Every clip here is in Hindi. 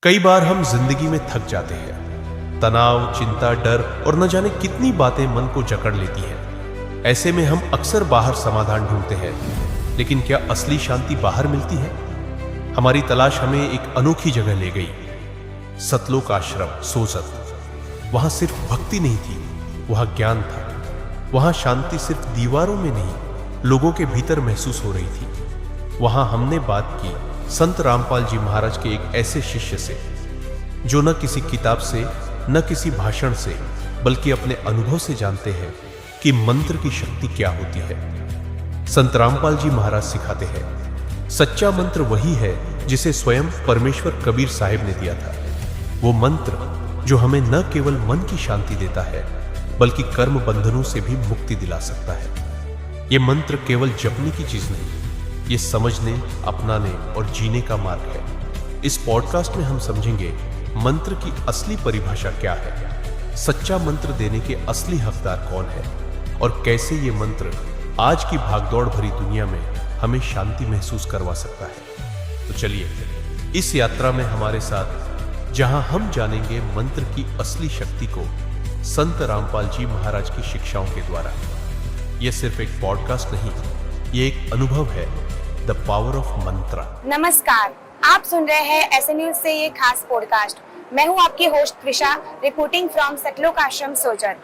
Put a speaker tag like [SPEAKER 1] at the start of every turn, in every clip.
[SPEAKER 1] कई बार हम जिंदगी में थक जाते हैं। तनाव, चिंता, डर और न जाने कितनी बातें मन को जकड़ लेती हैं। ऐसे में हम अक्सर बाहर समाधान ढूंढते हैं, लेकिन क्या असली शांति बाहर मिलती है? हमारी तलाश हमें एक अनोखी जगह ले गई, सतलोक आश्रम सोजत। वहां सिर्फ भक्ति नहीं थी, वहां ज्ञान था। वहां शांति सिर्फ दीवारों में नहीं, लोगों के भीतर महसूस हो रही थी। वहां हमने बात की संत रामपाल जी महाराज के एक ऐसे शिष्य से जो न किसी किताब से, न किसी भाषण से, बल्कि अपने अनुभव से जानते हैं कि मंत्र की शक्ति क्या होती है। संत रामपाल जी महाराज सिखाते हैं, सच्चा मंत्र वही है जिसे स्वयं परमेश्वर कबीर साहिब ने दिया था। वो मंत्र जो हमें न केवल मन की शांति देता है, बल्कि कर्म बंधनों से भी मुक्ति दिला सकता है। ये मंत्र केवल जपने की चीज नहीं, ये समझने, अपनाने और जीने का मार्ग है। इस पॉडकास्ट में हम समझेंगे मंत्र की असली परिभाषा क्या है, सच्चा मंत्र देने के असली हकदार कौन है, और कैसे ये मंत्र आज की भागदौड़ भरी दुनिया में हमें शांति महसूस करवा सकता है। तो चलिए इस यात्रा में हमारे साथ, जहां हम जानेंगे मंत्र की असली शक्ति को संत रामपाल जी महाराज की शिक्षाओं के द्वारा। यह सिर्फ एक पॉडकास्ट नहीं, ये एक अनुभव है, द पावर ऑफ मंत्रा।
[SPEAKER 2] नमस्कार, आप सुन रहे हैं ऐसे न्यूज से ये खास पॉडकास्ट। मैं हूं आपकी होस्ट त्रिशा, रिपोर्टिंग फ्रॉम सतलोक आश्रम सोजत।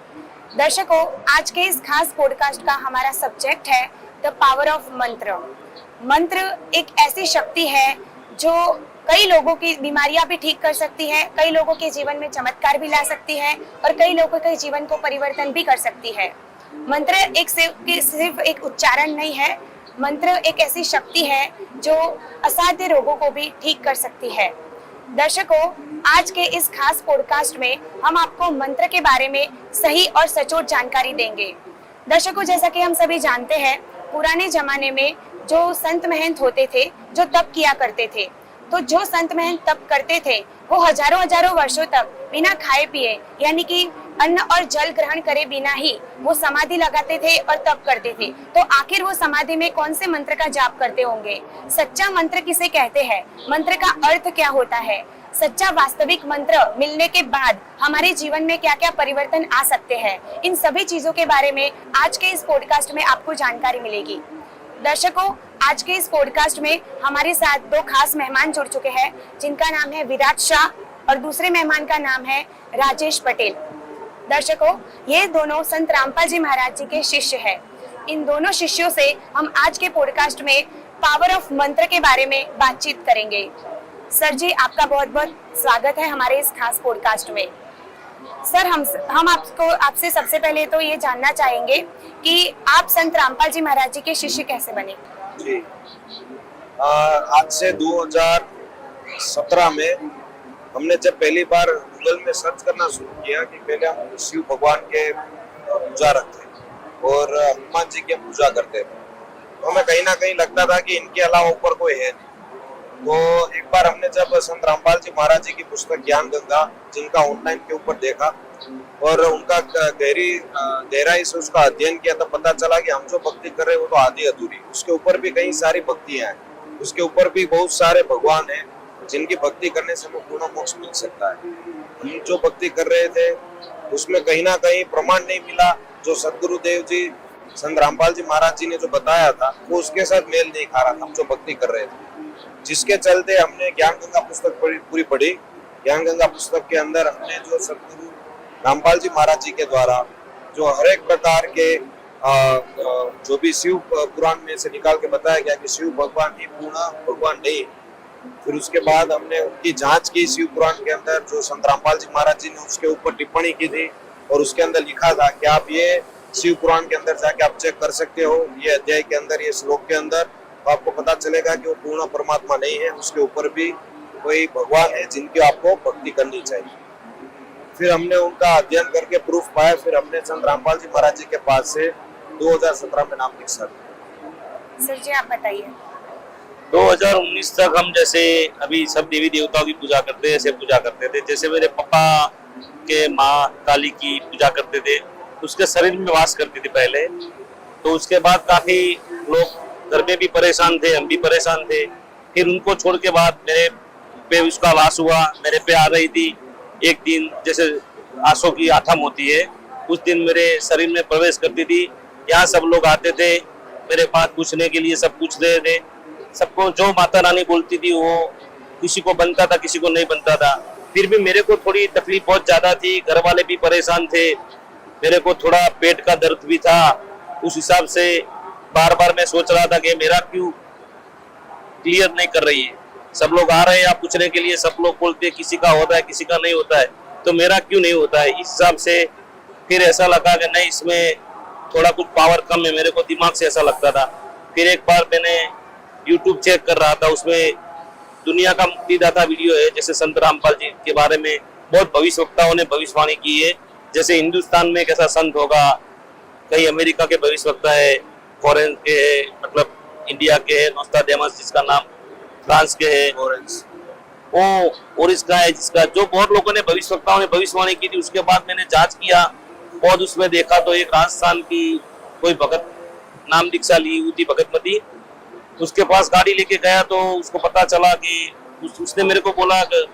[SPEAKER 2] दर्शकों, आज के इस खास पॉडकास्ट का हमारा सब्जेक्ट है द पावर ऑफ मंत्र। मंत्र एक ऐसी शक्ति है जो कई लोगों की बीमारियां भी ठीक कर सकती है, कई लोगों के जीवन में चमत्कार भी ला सकती है और कई लोगों के जीवन को परिवर्तन भी कर सकती है। मंत्र सिर्फ एक उच्चारण नहीं है, मंत्र एक ऐसी शक्ति है जो असाध्य रोगों को भी ठीक कर सकती है। दर्शकों, आज के इस खास पॉडकास्ट में हम आपको मंत्र के बारे में सही और सचोट जानकारी देंगे। दर्शकों, जैसा कि हम सभी जानते हैं, पुराने जमाने में जो संत महंत होते थे, जो तप किया करते थे, तो जो संत महंत तप करते थे वो हजारों वर्षों तक बिना खाए पिए, यानी कि अन्न और जल ग्रहण करे बिना ही वो समाधि लगाते थे और तप करते थे। तो आखिर वो समाधि में कौन से मंत्र का जाप करते होंगे? सच्चा मंत्र किसे कहते हैं? मंत्र का अर्थ क्या होता है? सच्चा वास्तविक मंत्र मिलने के बाद हमारे जीवन में क्या क्या परिवर्तन आ सकते हैं? इन सभी चीजों के बारे में आज के इस पॉडकास्ट में आपको जानकारी मिलेगी। दर्शकों, आज के इस पॉडकास्ट में हमारे साथ दो खास मेहमान जुड़ चुके हैं, जिनका नाम है विराट शाह और दूसरे मेहमान का नाम है राजेश पटेल। दर्शकों, ये दोनों संत रामपाल जी महाराज जी के शिष्य हैं। इन दोनों शिष्यों से हम आज के पॉडकास्ट में पावर ऑफ मंत्र के बारे में बातचीत करेंगे। सर जी, आपका बहुत बहुत स्वागत है हमारे इस खास पॉडकास्ट में। सर, हम आपसे सबसे पहले तो ये जानना चाहेंगे कि आप संत रामपाल जी महाराज जी के शिष्य कैसे बने?
[SPEAKER 3] जी, आज से 2017 में हमने जब पहली बार गूगल में सर्च करना शुरू किया कि पहले हम शिव भगवान के पुजारक थे और हनुमान जी की पूजा करते थे, तो हमें कहीं ना कहीं लगता था कि इनके अलावा ऊपर कोई है नहीं। तो एक बार हमने जब संत रामपाल जी महाराज जी की पुस्तक ज्ञान गंगा, जिनका ऑनलाइन के ऊपर देखा और उनका गहराई से उसका अध्ययन किया, तब पता चला कि हम जो भक्ति कर रहे हैं वो तो आधी अधूरी, उसके ऊपर भी कई सारी भक्तियां हैं, उसके ऊपर भी बहुत सारे भगवान हैं जिनकी भक्ति करने से हमें पूर्ण मोक्ष मिल सकता है। हम जो भक्ति कर रहे थे उसमें कहीं ना कहीं प्रमाण नहीं मिला। जो सदगुरुदेव जी, संत रामपाल जी महाराज जी ने जो बताया था वो उसके साथ मेल नहीं खा रहा था, हम जो भक्ति कर रहे थे। जिसके चलते हमने ज्ञान गंगा पुस्तक पूरी पढ़ी। ज्ञान गंगा पुस्तक के अंदर हमने जो सदगुरु रामपाल जी महाराज जी के द्वारा जो हर एक प्रकार के जो भी शिव पुराण में से निकाल के बताया गया कि शिव भगवान ही पूर्ण भगवान नहीं। फिर उसके बाद हमने उनकी जांच की शिव पुराण के अंदर, जो संत रामपाल जी महाराज जी ने उसके ऊपर टिप्पणी की थी और उसके अंदर लिखा था कि आप ये शिव पुराण के अंदर जाके आप चेक कर सकते हो, ये अध्याय के अंदर, ये श्लोक के अंदर, तो आपको पता चलेगा कि वो पूर्ण परमात्मा नहीं है, उसके ऊपर भी कोई भगवान है जिनकी आपको भक्ति करनी चाहिए। फिर हमने उनका अध्ययन करके प्रूफ पाया। फिर हमने संत रामपाल जी महाराज जी के पास से 2017 में नाम लिखा।
[SPEAKER 2] सर जी, आप बताइए।
[SPEAKER 4] 2019 तक हम जैसे अभी सब देवी देवताओं की पूजा करते हैं, ऐसे पूजा करते थे। जैसे मेरे पापा के माँ काली की पूजा करते थे, उसके शरीर में वास करती थी पहले। तो उसके बाद काफी लोग घर में भी परेशान थे, हम भी परेशान थे। फिर उनको छोड़ के बाद मेरे पे उसका वास हुआ, मेरे पे आ रही थी। एक दिन जैसे आंसू की आठम होती है, उस दिन मेरे शरीर में प्रवेश करती थी। यहाँ सब लोग आते थे मेरे पास पूछने के लिए, सब पूछ रहे थे। सबको जो माता रानी बोलती थी वो किसी को बनता था, किसी को नहीं बनता था। फिर भी मेरे को थोड़ी तकलीफ बहुत ज्यादा थी, घर वाले भी परेशान थे, मेरे को थोड़ा पेट का दर्द भी था। उस हिसाब से बार बार मैं सोच रहा था कि मेरा क्यों क्लियर नहीं कर रही है। सब लोग आ रहे हैं आप पूछने के लिए, सब लोग बोलते हैं किसी का होता है, किसी का नहीं होता है, तो मेरा क्यों नहीं होता है। इस हिसाब से फिर ऐसा लगा कि नहीं, इसमें थोड़ा कुछ पावर कम है, मेरे को दिमाग से ऐसा लगता था। फिर एक बार मैंने YouTube चेक कर रहा था, उसमें दुनिया का मुक्तिदाता वीडियो है, जैसे संत रामपाल जी के बारे में बहुत भविष्यवक्ताओं ने भविष्यवाणी की है। जैसे हिंदुस्तान में कैसा संत होगा, कई अमेरिका के भविष्यवक्ता है, फॉरेन के है, मतलब इंडिया के है, नोस्ट्राडेमस जिसका नाम फ्रांस के है, वो ओरिस का है जिसका, जो बहुत लोगों ने भविष्यवक्ताओं ने भविष्यवाणी की थी। उसके बाद मैंने जांच किया और उसमें देखा तो एक राजस्थान की कोई भगत नाम दीक्षा ली हुई थी, भगतमती, उसके पास गाड़ी लेके गया तो उसको पता चला कि उसने मेरे को बोला कि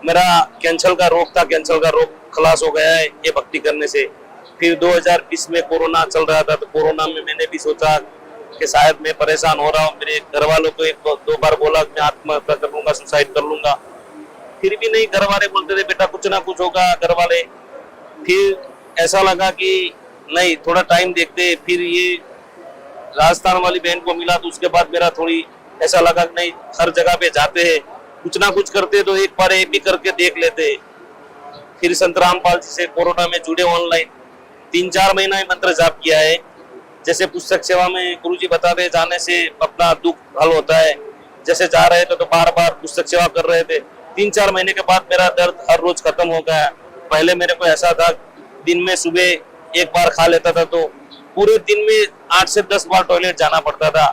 [SPEAKER 4] मेरा कैंसर का रोग था, कैंसर का रोग खलास हो गया है ये भक्ति करने से। फिर 2020 में कोरोना चल रहा था, तो कोरोना में मैंने भी सोचा कि शायद मैं परेशान हो रहा हूँ। मेरे घर वालों को एक दो बार बोला कि मैं आत्महत्या कर लूंगा, सुसाइड कर लूंगा, फिर भी नहीं। घर वाले बोलते थे बेटा कुछ ना कुछ होगा, घर वाले। फिर ऐसा लगा कि नहीं, थोड़ा टाइम देखते। फिर ये राजस्थान वाली बहन को मिला तो उसके बाद मेरा थोड़ी ऐसा लगा कि नहीं, हर जगह पे जाते हैं कुछ ना कुछ करते तो एक बार ये भी करके देख लेते। फिर संत रामपाल जी से कोरोना में जुड़े, ऑनलाइन 3-4 महीना मंत्र जाप किया है। जैसे पुस्तक सेवा में गुरुजी बताते जाने से अपना दुख हल होता है, जैसे जा रहे थे तो बार बार पुस्तक सेवा कर रहे थे। 3-4 महीने के बाद मेरा दर्द हर रोज खत्म हो गया। पहले मेरे को ऐसा था, दिन में सुबह एक बार खा लेता था तो पूरे दिन में 8 से 10 बार टॉयलेट जाना पड़ता था।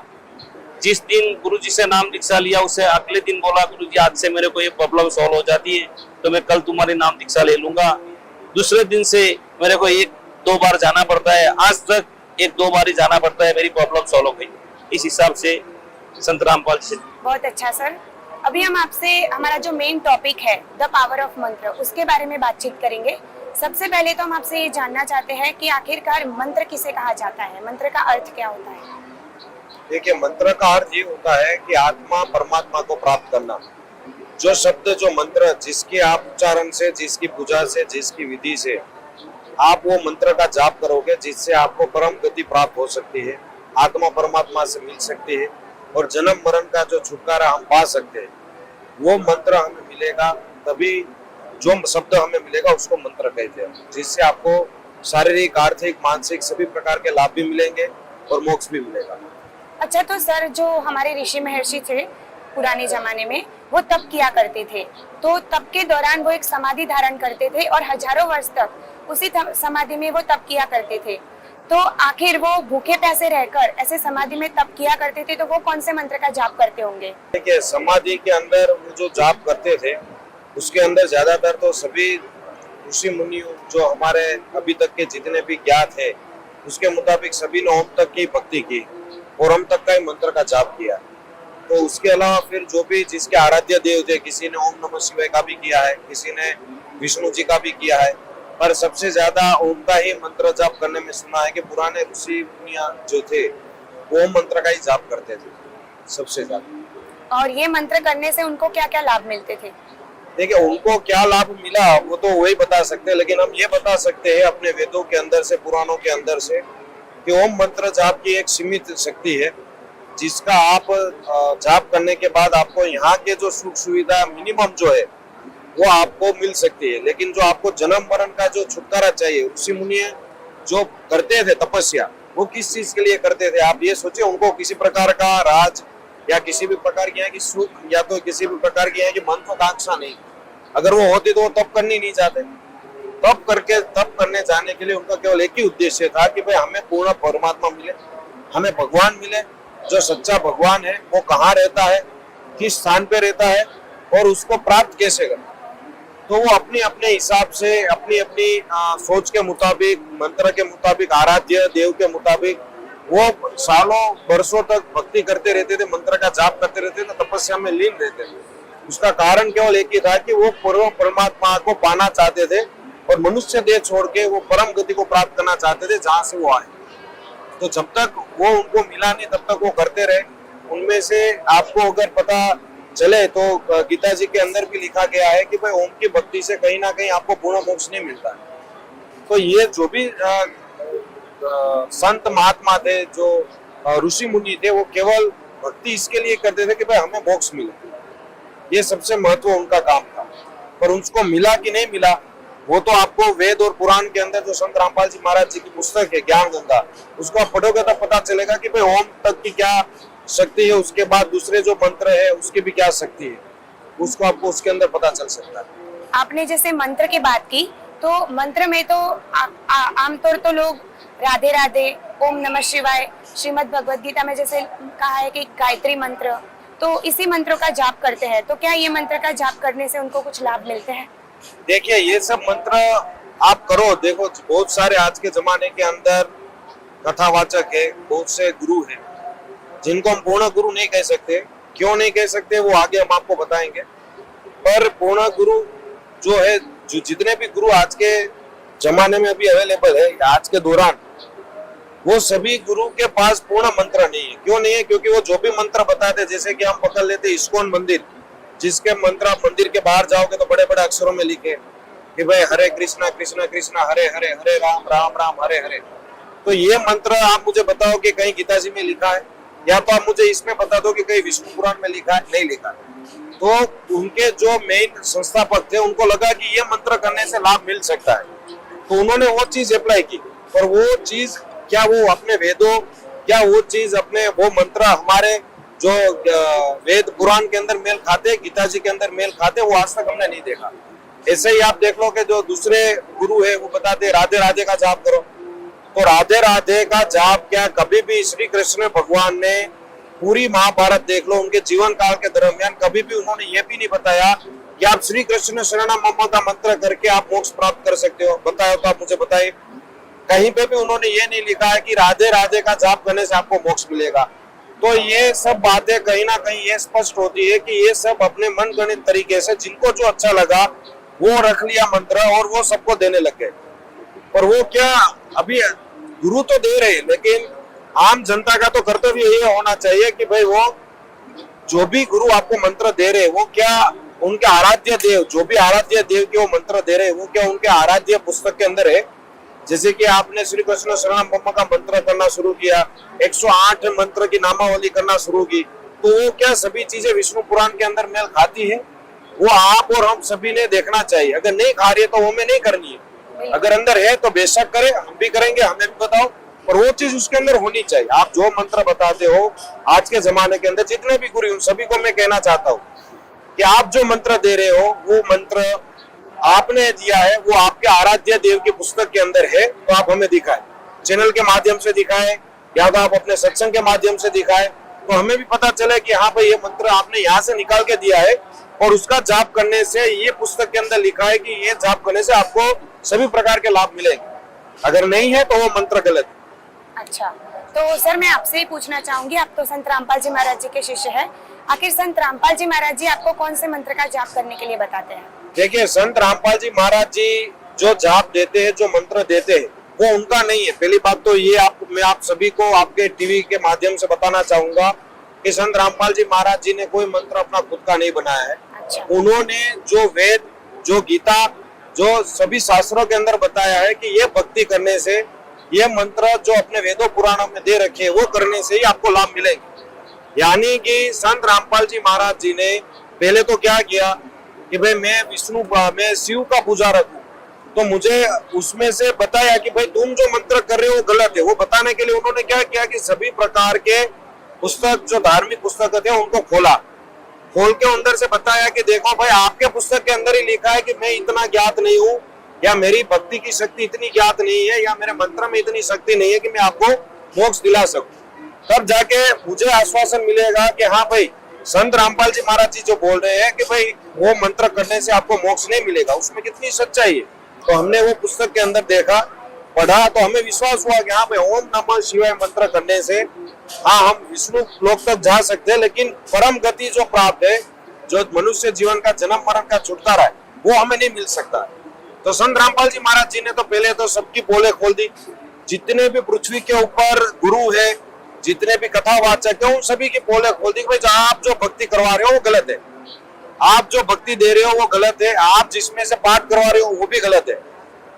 [SPEAKER 4] जिस दिन गुरुजी से नाम दीक्षा लिया, उससे अगले दिन बोला गुरुजी आज से मेरे को ये प्रॉब्लम सॉल्व हो जाती है, तो मैं कल तुम्हारी नाम दीक्षा ले लूंगा। दूसरे दिन से मेरे को 1-2 बार जाना पड़ता है, आज तक 1-2 बार ही जाना पड़ता है, मेरी प्रॉब्लम सॉल्व हो गई। इस हिसाब से संत रामपाल जी से।
[SPEAKER 2] बहुत अच्छा सर। अभी हम आपसे हमारा जो मेन टॉपिक है द पावर ऑफ मंत्र, उसके बारे में बातचीत करेंगे। सबसे पहले तो हम आपसे ये जानना चाहते हैं कि आखिरकार मंत्र किसे कहा जाता है, मंत्र का अर्थ क्या होता है?
[SPEAKER 3] देखिए, मंत्र का अर्थ ये होता है कि आत्मा परमात्मा को प्राप्त करना। जो शब्द, जो मंत्र, जिसके आप उच्चारण से, जिसकी पूजा से, जिसकी विधि से आप वो मंत्र का जाप करोगे, जिससे आपको परम गति प्राप्त हो सकती है, आत्मा परमात्मा से मिल सकती है और जन्म मरण का जो छुटकारा हम पा सकते हैं, वो मंत्र हमें मिलेगा। तभी जो शब्द हमें मिलेगा उसको मंत्र कहते हैं, जिससे आपको शारीरिक, आर्थिक, मानसिक सभी प्रकार के लाभ भी मिलेंगे और मोक्ष भी मिलेगा।
[SPEAKER 2] अच्छा, तो सर जो हमारे ऋषि महर्षि थे पुराने जमाने में, वो तप किया करते थे, तो तप के दौरान वो एक समाधि धारण करते थे और हजारों वर्ष तक उसी समाधि में वो तप किया करते थे। तो आखिर वो भूखे प्यासे रहकर ऐसे समाधि में तप किया करते थे, तो वो कौन से मंत्र का जाप करते होंगे?
[SPEAKER 3] देखिए, समाधि के अंदर वो जो जाप करते थे, उसके अंदर ज्यादातर तो सभी ऋषि मुनियों जो हमारे अभी तक के जितने भी ज्ञात है, उसके मुताबिक सभी ने ओम तक की भक्ति की और हम तक का ही मंत्र का जाप किया। तो उसके अलावा फिर जो भी जिसके आराध्य देव थे, किसी ने ओम नमः शिवाय का भी किया है, किसी ने विष्णु जी का भी किया है, पर सबसे ज्यादा ओम का ही मंत्र जाप करने में सुना है कि पुराने ऋषि मुनिया जो थे वो मंत्र का ही जाप करते थे सबसे ज्यादा।
[SPEAKER 2] और ये मंत्र करने से उनको क्या क्या लाभ मिलते थे?
[SPEAKER 3] देखिए, उनको क्या लाभ मिला वो तो वही बता सकते हैं, लेकिन हम ये बता सकते हैं अपने वेदों के अंदर से, पुराणों के अंदर से, कि ओम मंत्र जाप की एक सीमित शक्ति है, जिसका आप जाप करने के बाद आपको यहाँ के जो सुख सुविधा मिनिमम जो है वो आपको मिल सकती है। लेकिन जो आपको जन्म मरण का जो छुटकारा चाहिए, ऋषि मुनि जो करते थे तपस्या, वो किस चीज के लिए करते थे? आप ये सोचिए, उनको किसी प्रकार का राज या किसी भी प्रकार की यहाँ की सुख या तो किसी भी प्रकार की यहाँ की महत्वाकांक्षा नहीं। अगर वो होती तो वो तप करनी नहीं चाहते। तप करने जाने के लिए उनका केवल एक ही उद्देश्य था कि भाई हमें पूर्ण परमात्मा मिले, हमें भगवान मिले। जो सच्चा भगवान है वो कहाँ रहता है, किस स्थान पे रहता है और उसको प्राप्त कैसे करें। तो वो अपने अपने हिसाब से, अपनी अपनी सोच के मुताबिक, मंत्र के मुताबिक, आराध्य देव के मुताबिक वो सालों वर्षों तक भक्ति करते रहते थे, मंत्र का जाप करते रहते थे, तपस्या में लीन रहते थे। उसका कारण केवल एक ही था कि वो पूर्व परमात्मा को पाना चाहते थे और मनुष्य देह छोड़ के वो परम गति को प्राप्त करना चाहते थे जहां से वो आए। तो जब तक वो उनको मिला नहीं तब तक वो करते रहे। उनमें से आपको अगर पता चले तो गीता जी के अंदर भी लिखा गया है कि भाई ओम की भक्ति से कहीं ना कहीं आपको पूर्ण मोक्ष नहीं मिलता है। तो ये जो भी संत महात्मा थे, जो ऋषि मुनि थे, वो केवल भक्ति इसके लिए करते थे कि भाई हमें मोक्ष मिले। ये सबसे महत्व उनका काम था। पर उनको मिला कि नहीं मिला वो तो आपको वेद और पुराण के अंदर जो संत रामपाल जी महाराज जी की पुस्तक है ज्ञान गंगा, उसको आप पढ़ोगे तो पता चलेगा कि भाई ओम तक की क्या शक्ति है, उसके बाद दूसरे जो मंत्र है उसकी भी क्या शक्ति है, उसको आपको उसके अंदर पता चल सकता है।
[SPEAKER 2] आपने जैसे मंत्र की बात की, तो मंत्र में तो आमतौर तो लोग राधे राधे, ओम नमः शिवाय, श्रीमद् भगवद गीता में जैसे कहा है कि गायत्री मंत्र, तो इसी मंत्रों का जाप करते हैं। तो क्या ये मंत्र का जाप करने से उनको कुछ लाभ मिलते हैं?
[SPEAKER 3] देखिए ये सब मंत्र आप करो, देखो बहुत सारे आज के जमाने के अंदर कथावाचक है, बहुत से गुरु हैं जिनको हम पूर्ण गुरु नहीं कह सकते। क्यों नहीं कह सकते वो आगे हम आपको बताएंगे। पर पूर्ण गुरु जो है, जो जितने भी गुरु आज के जमाने में अभी अवेलेबल है आज के दौरान, वो सभी गुरु के पास पूर्ण मंत्र नहीं है। क्यों नहीं है? क्योंकि वो जो भी मंत्र बताते, जैसे कि हम पकड़ लेते इस्कॉन मंदिर, जिसके मंत्र आप मंदिर के बाहर जाओगे तो बड़े बड़े अक्षरों में लिखे कि भाई हरे कृष्णा कृष्णा कृष्णा हरे हरे, हरे राम राम राम हरे हरे। तो ये मंत्र आप मुझे बताओ कि कहीं गीता जी में लिखा है, या तो आप मुझे इसमें बता दो कि कहीं विष्णु पुराण में लिखा है, नहीं लिखा है। तो उनके जो मेन संस्थापक थे उनको लगा कि ये मंत्र करने से लाभ मिल सकता है, तो उन्होंने वो चीज अप्लाई की। और वो चीज क्या वो अपने वेदों, क्या वो चीज अपने वो मंत्र हमारे जो वेद पुराण के अंदर मेल खाते, गीता जी के अंदर मेल खाते, वो आज तक हमने नहीं देखा। ऐसे ही आप देख लो कि जो दूसरे गुरु है वो बताते राधे राधे का जाप करो, तो राधे राधे का जाप क्या कभी भी श्री कृष्ण भगवान ने पूरी महाभारत देख लो, उनके जीवन काल के दरमियान कभी भी उन्होंने ये भी नहीं बताया कि आप श्री कृष्ण शरणम मम का मंत्र करके आप मोक्ष प्राप्त कर सकते हो। बताया तो आप मुझे बताइए, कहीं पे भी उन्होंने ये नहीं लिखा है कि राधे राधे का जाप करने से आपको मोक्ष मिलेगा। तो ये सब बातें कहीं ना कहीं ये स्पष्ट होती है कि ये सब अपने मनगणित तरीके से जिनको जो अच्छा लगा वो रख लिया मंत्र और वो सबको देने लग गए। और वो क्या, अभी गुरु तो दे रहे, लेकिन आम जनता का तो कर्तव्य ये होना चाहिए कि भाई वो जो भी गुरु आपको मंत्र दे रहे वो क्या उनके आराध्य देव, जो भी आराध्य देव के वो मंत्र दे रहे वो क्या उनके आराध्य पुस्तक के अंदर है। जैसे कि आपने श्री कृष्ण शरणम मम का मंत्र करना शुरू किया, 108 मंत्र की नामावली करना शुरू की, तो वो क्या सभी चीजें विष्णु पुराण के अंदर मेल खाती है? वो आप और हम सभी ने देखना चाहिए। अगर नहीं खा रही है तो वो हमें नहीं करनी है, अगर अंदर है तो बेशक करे, हम भी करेंगे, हमें भी बताओ, पर वो चीज उसके अंदर होनी चाहिए। आप जो मंत्र बताते हो आज के जमाने के अंदर जितने भी गुरु, उन सभी को मैं कहना चाहता हूँ कि आप जो मंत्र दे रहे हो वो मंत्र आपने दिया है, वो आपके आराध्य देव की पुस्तक के अंदर है, तो आप हमें दिखाएं, चैनल के माध्यम से दिखाएं या तो आप अपने सत्संग के माध्यम से दिखाएं, तो हमें भी पता चले कि हाँ भाई ये मंत्र आपने यहाँ से निकाल के दिया है और उसका जाप करने से ये पुस्तक के अंदर लिखा है कि ये जाप करने से आपको सभी प्रकार के लाभ मिलेंगे। अगर नहीं है तो वो मंत्र गलत है।
[SPEAKER 2] अच्छा, तो सर मैं आपसे ही पूछना चाहूंगी, आप तो संत रामपाल जी महाराज जी के शिष्य हैं, आखिर संत रामपाल जी महाराज जी आपको कौन से मंत्र का जाप करने के लिए बताते हैं?
[SPEAKER 3] देखिए, संत रामपाल जी महाराज जी जो जाप देते हैं, जो मंत्र देते हैं, वो उनका नहीं है। पहली बात तो ये मैं आप सभी को आपके टीवी के माध्यम से बताना चाहूंगा कि संत रामपाल जी महाराज जी ने कोई मंत्र अपना खुद का नहीं बनाया है।
[SPEAKER 2] अच्छा।
[SPEAKER 3] उन्होंने जो वेद, जो गीता, जो सभी शास्त्रों के अंदर बताया है कि ये भक्ति करने से, ये मंत्र जो अपने वेदों पुराणों में दे रखे हैं वो करने से ही आपको लाभ मिलेंगे। यानी कि संत रामपाल जी महाराज जी ने पहले तो क्या किया कि भाई मैं शिव का पुजारक हूँ, तो मुझे उसमें से बताया कि भाई तुम जो मंत्र कर रहे हो वो गलत है। वो बताने के लिए उन्होंने क्या किया कि सभी प्रकार के पुस्तक, जो धार्मिक पुस्तक थे, उनको खोल के अंदर से बताया कि देखो भाई आपके पुस्तक के अंदर ही लिखा है कि मैं इतना ज्ञात नहीं हूँ, या मेरी भक्ति की शक्ति इतनी ज्ञात नहीं है, या मेरे मंत्र में इतनी शक्ति नहीं है कि मैं आपको मोक्ष दिला सकूं। तब जाके मुझे आश्वासन मिलेगा कि हाँ भाई संत रामपाल जी महाराज जी जो बोल रहे हैं कि भाई वो मंत्र करने से आपको मोक्ष नहीं मिलेगा, उसमें कितनी सच्चाई है। तो हमने वो पुस्तक के अंदर देखा, पढ़ा, तो हमें विश्वास हुआ कि हाँ भाई ओम नमः शिवाय मंत्र करने से हाँ हम विष्णु लोक तक जा सकते हैं, लेकिन परम गति जो प्राप्त है, जो मनुष्य जीवन का जन्म मरण का छुटकारा है वो हमें नहीं मिल सकता है। तो संत रामपाल जी महाराज जी ने तो पहले तो सबकी पोले खोल दी। जितने भी पृथ्वी के ऊपर गुरु है, जितने भी कथावाचक है, उन सभी की पोले खोल दी कि भाई आप जो भक्ति करवा रहे हो वो गलत है, आप जो भक्ति दे रहे हो वो गलत है, आप जिसमें से पाठ करवा रहे हो वो भी गलत है।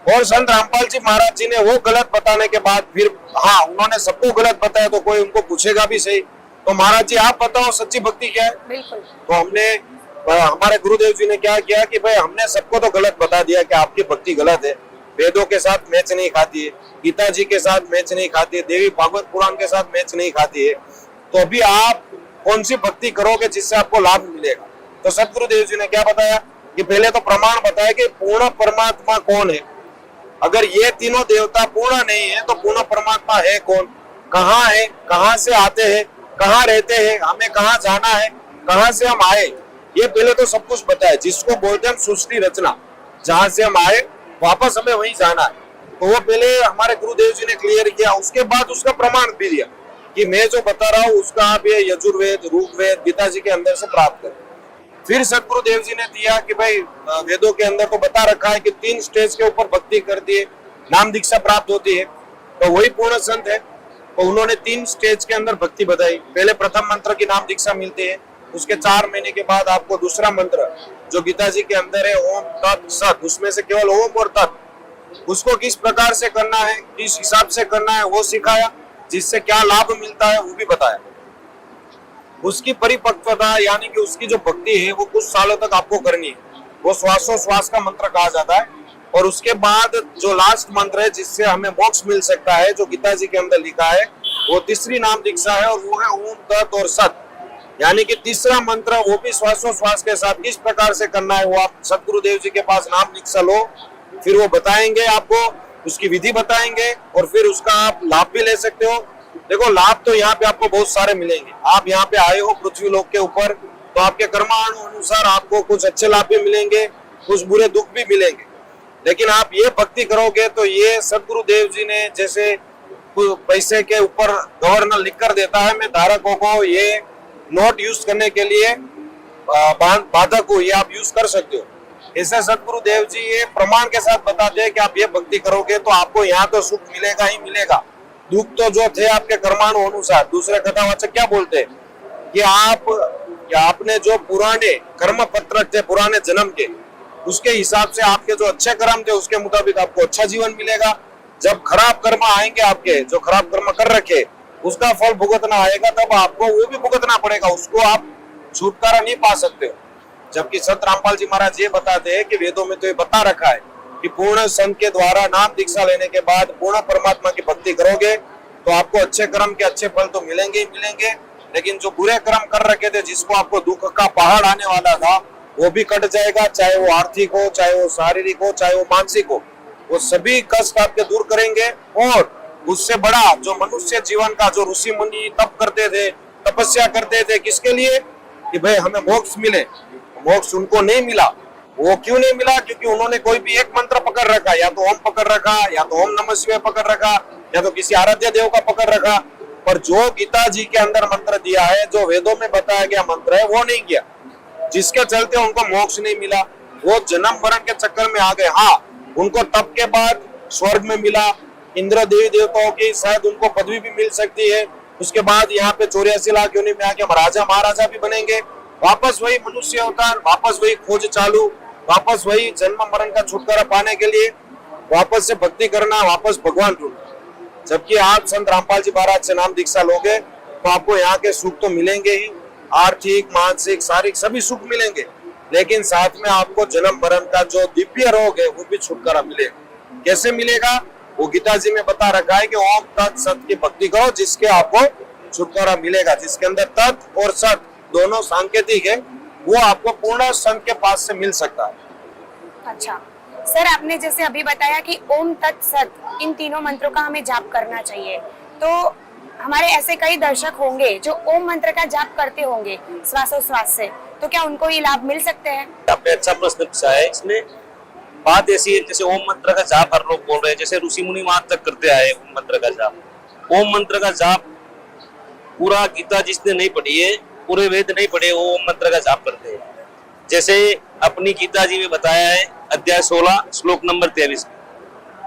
[SPEAKER 3] और संत रामपाल जी महाराज जी ने वो गलत बताने के बाद फिर हाँ उन्होंने सबको गलत बताया तो कोई उनको पूछेगा भी सही। तो महाराज जी आप बताओ सच्ची भक्ति क्या है।
[SPEAKER 2] बिल्कुल।
[SPEAKER 3] तो हमने हमारे गुरुदेव जी ने क्या किया कि भाई हमने सबको तो गलत बता दिया कि आपकी भक्ति गलत है, वेदों के साथ मैच नहीं खाती है, गीता जी के साथ मैच नहीं खाती है, देवी भागवत पुराण के साथ मैच नहीं खाती है, तो अभी आप कौन सी भक्ति करोगे जिससे आपको लाभ मिलेगा। तो सतगुरुदेव जी ने क्या बताया कि पहले तो प्रमाण बताया कि पूर्ण परमात्मा कौन है। अगर ये तीनों देवता पूर्ण नहीं है तो पूर्ण परमात्मा है कौन, कहाँ है, कहाँ से आते हैं, कहाँ रहते हैं, हमें कहाँ जाना है, कहाँ से हम आए, ये पहले तो सब कुछ बताया। जिसको बोलते हैं सृष्टि रचना, जहां से हम आए वापस हमें वहीं जाना है, तो वो पहले हमारे गुरुदेव जी ने क्लियर किया। उसके बाद उसका प्रमाण भी दिया कि मैं जो बता रहा हूँ उसका आप ये यजुर्वेद, ऋग्वेद, गीता जी के अंदर से प्राप्त करें। फिर सतगुरुदेव जी ने दिया कि भाई वेदों के अंदर तो बता रखा है कि 3 स्टेज के ऊपर भक्ति करती है, नाम दीक्षा प्राप्त होती है, तो वही पूर्ण संत है। तो उन्होंने 3 स्टेज के अंदर भक्ति बताई। पहले प्रथम मंत्र की नाम दीक्षा मिलती है, उसके 4 महीने के बाद आपको दूसरा मंत्र जो गीता जी के अंदर है ओम तत् सत, उसमें से केवल ओम और तत्, उसको किस प्रकार से करना है, किस हिसाब से करना है वो सिखाया, जिससे क्या लाभ मिलता है वो भी बताया। उसकी परिपक्वता यानी कि उसकी जो भक्ति है वो कुछ सालों तक आपको करनी है, वो श्वासोश्वास का मंत्र कहा जाता है। और उसके बाद जो लास्ट मंत्र है जिससे हमें मोक्ष मिल सकता है, जो गीता जी के अंदर लिखा है, वो तीसरी नाम दीक्षा है और वो है ओम तत् और सत, यानी कि तीसरा मंत्र वो भी श्वासोश्वास के साथ किस प्रकार से करना है वो आप सतगुरुदेव जी के पास नाम दीक्षा लो, फिर वो बताएंगे आपको, उसकी विधि बताएंगे और फिर उसका आप लाभ भी ले सकते हो। देखो लाभ तो यहाँ पे आपको बहुत सारे मिलेंगे। आप यहाँ पे आए हो पृथ्वी लोक के ऊपर, तो आपके कर्माणु अनुसार आपको कुछ अच्छे लाभ भी मिलेंगे, कुछ बुरे दुख भी मिलेंगे। लेकिन आप ये भक्ति करोगे तो ये सतगुरुदेव जी ने जैसे पैसे के ऊपर गवर्नर लिख कर देता है, मैं धारकों को ये नोट यूज करने के लिए बाधक हो, ये आप यूज कर सकते हो। ऐसे सतगुरुदेव जी ये प्रमाण के साथ बताते हैं कि आप ये भक्ति करोगे तो आपको यहाँ तो सुख मिलेगा ही मिलेगा, दुख तो जो थे आपके कर्माणु अनुसार। दूसरे कथावाचक क्या बोलते हैं कि आपने जो पुराने कर्म पत्रक थे पुराने जन्म के, उसके हिसाब से आपके जो अच्छे कर्म थे उसके मुताबिक आपको अच्छा जीवन मिलेगा। जब खराब कर्म आएंगे आपके, जो खराब कर्म कर रखे, उसका फल भुगतना आएगा, तब आपको वो भी भुगतना पड़ेगा, उसको आप छुटकारा नहीं पा सकते हो। जबकि संत रामपाल जी महाराज ये बताते हैं कि वेदों में तो ये बता रखा है कि पूर्ण संत के द्वारा नाम दीक्षा लेने के बाद पूर्ण परमात्मा की भक्ति करोगे तो आपको अच्छे कर्म के अच्छे फल तो मिलेंगे ही मिलेंगे, लेकिन जो बुरे कर्म कर रखे थे, जिसको आपको दुख का पहाड़ आने वाला था, वो भी कट जाएगा, चाहे वो आर्थिक हो, चाहे वो शारीरिक हो, चाहे वो मानसिक हो, वो सभी कष्ट आपके दूर करेंगे। और उससे बड़ा जो मनुष्य जीवन का, जो ऋषि मुनि तप करते थे, तपस्या करते थे, किसके लिए कि भाई हमें मोक्ष मिले, मोक्ष उनको नहीं मिला। वो क्यों नहीं मिला? क्योंकि उन्होंने कोई भी एक मंत्र पकड़ रखा, या तो ओम पकड़ रखा, या तो ओम नमः शिवाय पकड़ रखा, या तो किसी आराध्य देव का पकड़ रखा, पर जो गीता जी के अंदर मंत्र दिया है, जो वेदों में बताया गया मंत्र है, वो नहीं किया, जिसके चलते उनको मोक्ष नहीं मिला। वो जन्म मरण के चक्कर में आ गए। हाँ, उनको तप के बाद स्वर्ग में मिला, इंद्र देवी देवताओं की शायद उनको पदवी भी मिल सकती है, उसके बाद यहाँ पे 84 लाख योनि में आके राजा महाराजा भी बनेंगे, वापस वही मनुष्य अवतार, वापस वही खोज चालू, वापस वही जन्म मरण का छुटकारा पाने के लिए वापस से भक्ति करना, वापस भगवान ढूंढना। जबकि आप संत रामपाल जी महाराज से नाम दीक्षा लोगे तो आपको यहाँ के सुख तो मिलेंगे ही, आर्थिक, मानसिक, शारीरिक सभी सुख मिलेंगे, लेकिन साथ में आपको जन्म मरण का जो दिव्य रोग है वो भी छुटकारा मिलेगा। कैसे मिलेगा? वो गीता जी में बता रखा है कि ओम तत् सत की भक्ति करो, जिसके आपको छुटकारा मिलेगा, जिसके अंदर तत् और सत दोनों सांकेतिक है, वो आपको पूर्ण संत के पास से मिल सकता है।
[SPEAKER 2] अच्छा सर, आपने जैसे अभी बताया कि ओम तत् सत, इन तीनों मंत्रों का हमें जाप करना चाहिए, तो हमारे ऐसे कई दर्शक होंगे जो ओम मंत्र का जाप करते होंगे श्वासोश्वास से, तो क्या उनको ये लाभ मिल सकते हैं?
[SPEAKER 4] आपने अच्छा प्रश्न पूछा है। इसमें बात ऐसी है, जैसे ओम मंत्र का जाप हर लोग बोल रहे हैं, जैसे ऋषि मुनि वहां तक करते आए ओम मंत्र का जाप। ओम मंत्र का जाप पूरा गीता जिसने नहीं पढ़ी है, पूरे वेद नहीं पढ़े, वो ओम मंत्र का जाप करते हैं। जैसे अपनी गीता जी में बताया है अध्याय 16 श्लोक नंबर 23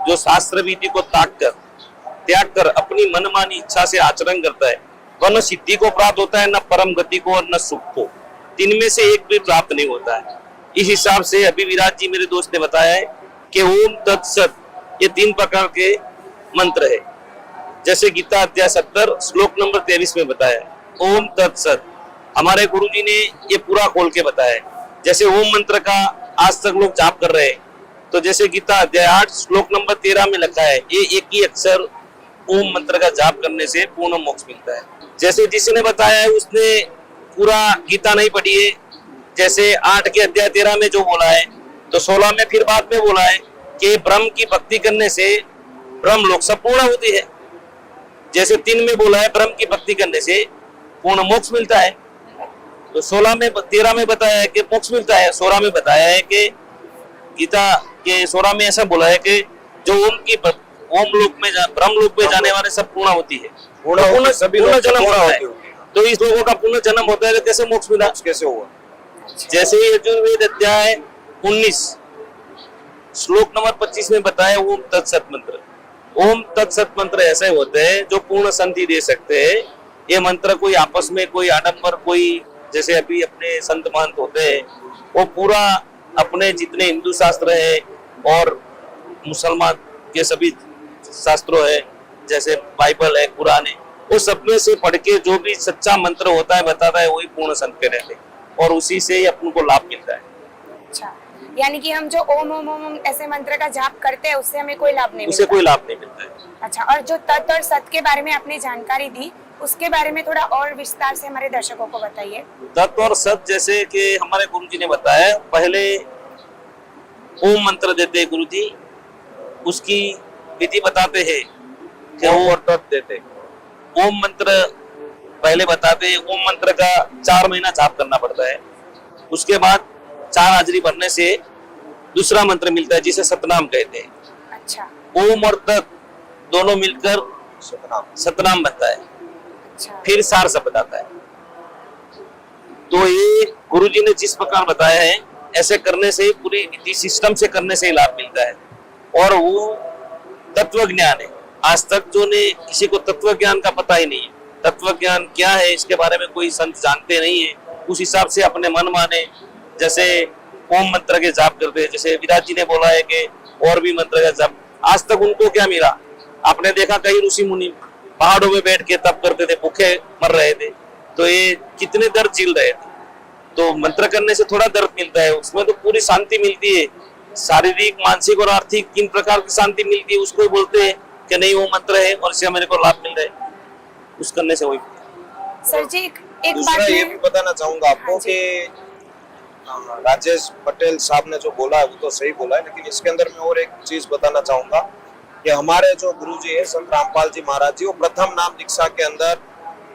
[SPEAKER 4] जो शास्त्र विधि को त्याग कर अपनी मनमानी इच्छा से आचरण करता है वह न सिद्धि को प्राप्त होता है, न परम गति को और न सुख को, तीन में से एक भी प्राप्त नहीं होता है। इस हिसाब से अभी विराट जी मेरे दोस्त ने बताया है कि ओम तत्सत ये 3 प्रकार के मंत्र है। जैसे गीता अध्याय 70 श्लोक नंबर 23 में बताया है ओम तत्सत, हमारे गुरु जी ने ये पूरा खोल के बताया है। जैसे ओम मंत्र का आज तक लोग जाप कर रहे हैं, तो जैसे गीता अध्याय 8 श्लोक नंबर 13 में लिखा है ये एक ही अक्षर ओम मंत्र का जाप करने से पूर्ण मोक्ष मिलता है। जैसे जिसने बताया है उसने पूरा गीता नहीं पढ़ी है। जैसे 8 के अध्याय 13 में जो बोला है तो 16 में फिर बाद में बोला है कि ब्रह्म की भक्ति करने से ब्रह्म लोक सब पूर्ण होती है। जैसे 3 में बोला है ब्रह्म की भक्ति करने से पूर्ण मोक्ष मिलता है, तो 16 में 13 में बताया है कि मोक्ष मिलता है, 16 में बताया है कि गीता के 16 में ऐसा बोला है कि जो ओम लोक में ब्रह्म लोक में जाने वाले सब पूर्ण होती है, पूर्ण जन्म होता है। तो इस लोगों का पुनः जन्म होता है तो कैसे मोक्ष मिला, कैसे हुआ? जैसे यजुर्वेद अध्याय 19 श्लोक नंबर 25 में बताया ओम तत्सत मंत्र। ओम तत्सत मंत्र ऐसे होते हैं जो पूर्ण शांति दे सकते हैं। ये मंत्र कोई आपस में कोई आडंबर कोई जैसे अभी अपने संत महंत होते हैं वो पूरा अपने जितने हिंदू शास्त्र है और मुसलमान के सभी शास्त्रों है जैसे बाइबल है कुरान है वो सब में से पढ़ के जो भी सच्चा मंत्र होता है बताता है वही पूर्ण संत के रहते और उसी से ही अपन को लाभ मिलता है।
[SPEAKER 2] अच्छा, यानी कि हम जो ओम ओम ओम ऐसे मंत्र का जाप करते हैं उससे हमें कोई लाभ नहीं
[SPEAKER 4] उससे
[SPEAKER 2] मिलता।
[SPEAKER 4] कोई लाभ नहीं मिलता है।
[SPEAKER 2] अच्छा, और जो तत् और सत के बारे में आपने जानकारी दी उसके बारे में थोड़ा और विस्तार से हमारे दर्शकों को बताइए।
[SPEAKER 4] तत् और सत जैसे कि हमारे गुरु जी ने बताया पहले ओम मंत्र देते गुरु जी, उसकी विधि बताते हैं कि
[SPEAKER 3] ओम और तत् देते।
[SPEAKER 4] ओम मंत्र पहले बताते हैं ओम मंत्र का 4 महीना जाप करना पड़ता है। उसके बाद 4 हाजरी भरने से दूसरा मंत्र मिलता है जिसे सतनाम कहते हैं।
[SPEAKER 2] अच्छा,
[SPEAKER 4] ओम और तत् दोनों मिलकर सतनाम बनता है।
[SPEAKER 2] अच्छा,
[SPEAKER 4] फिर सार शब्द आता है। तो ये गुरुजी ने जिस प्रकार बताया है ऐसे करने से पूरी विधि सिस्टम से करने से ही लाभ मिलता है और वो तत्व ज्ञान है। आज तक जो ने किसी को तत्व ज्ञान का पता ही नहीं है, तत्व ज्ञान क्या है इसके बारे में कोई संत जानते नहीं है। उस हिसाब से अपने मन माने जैसे ओम मंत्र के जाप करते हैं, जैसे विराट जी ने बोला है कि और भी मंत्र का जाप, आज तक उनको क्या मिला? आपने देखा कई ऋषि मुनि पहाड़ों में बैठ के तप करते थे, भूखे मर रहे थे, तो ये कितने दर्द झेल रहे थे। तो मंत्र करने से थोड़ा दर्द मिलता है, उसमें तो पूरी शांति मिलती है। शारीरिक मानसिक और आर्थिक 3 प्रकार की शांति मिलती है। उसको बोलते हैं कि नहीं वो मंत्र है और इससे मेरे को लाभ मिल रहा है, उस करने से वही।
[SPEAKER 2] सर जी एक
[SPEAKER 3] दूसरा
[SPEAKER 2] बात
[SPEAKER 3] ये भी बताना चाहूंगा आपको
[SPEAKER 2] हाँ
[SPEAKER 3] कि राजेश पटेल साहब ने जो बोला है वो तो सही बोला है, लेकिन इसके अंदर मैं और एक चीज बताना चाहूंगा कि हमारे जो गुरुजी है संत रामपाल जी महाराज जी, वो प्रथम नाम दीक्षा के अंदर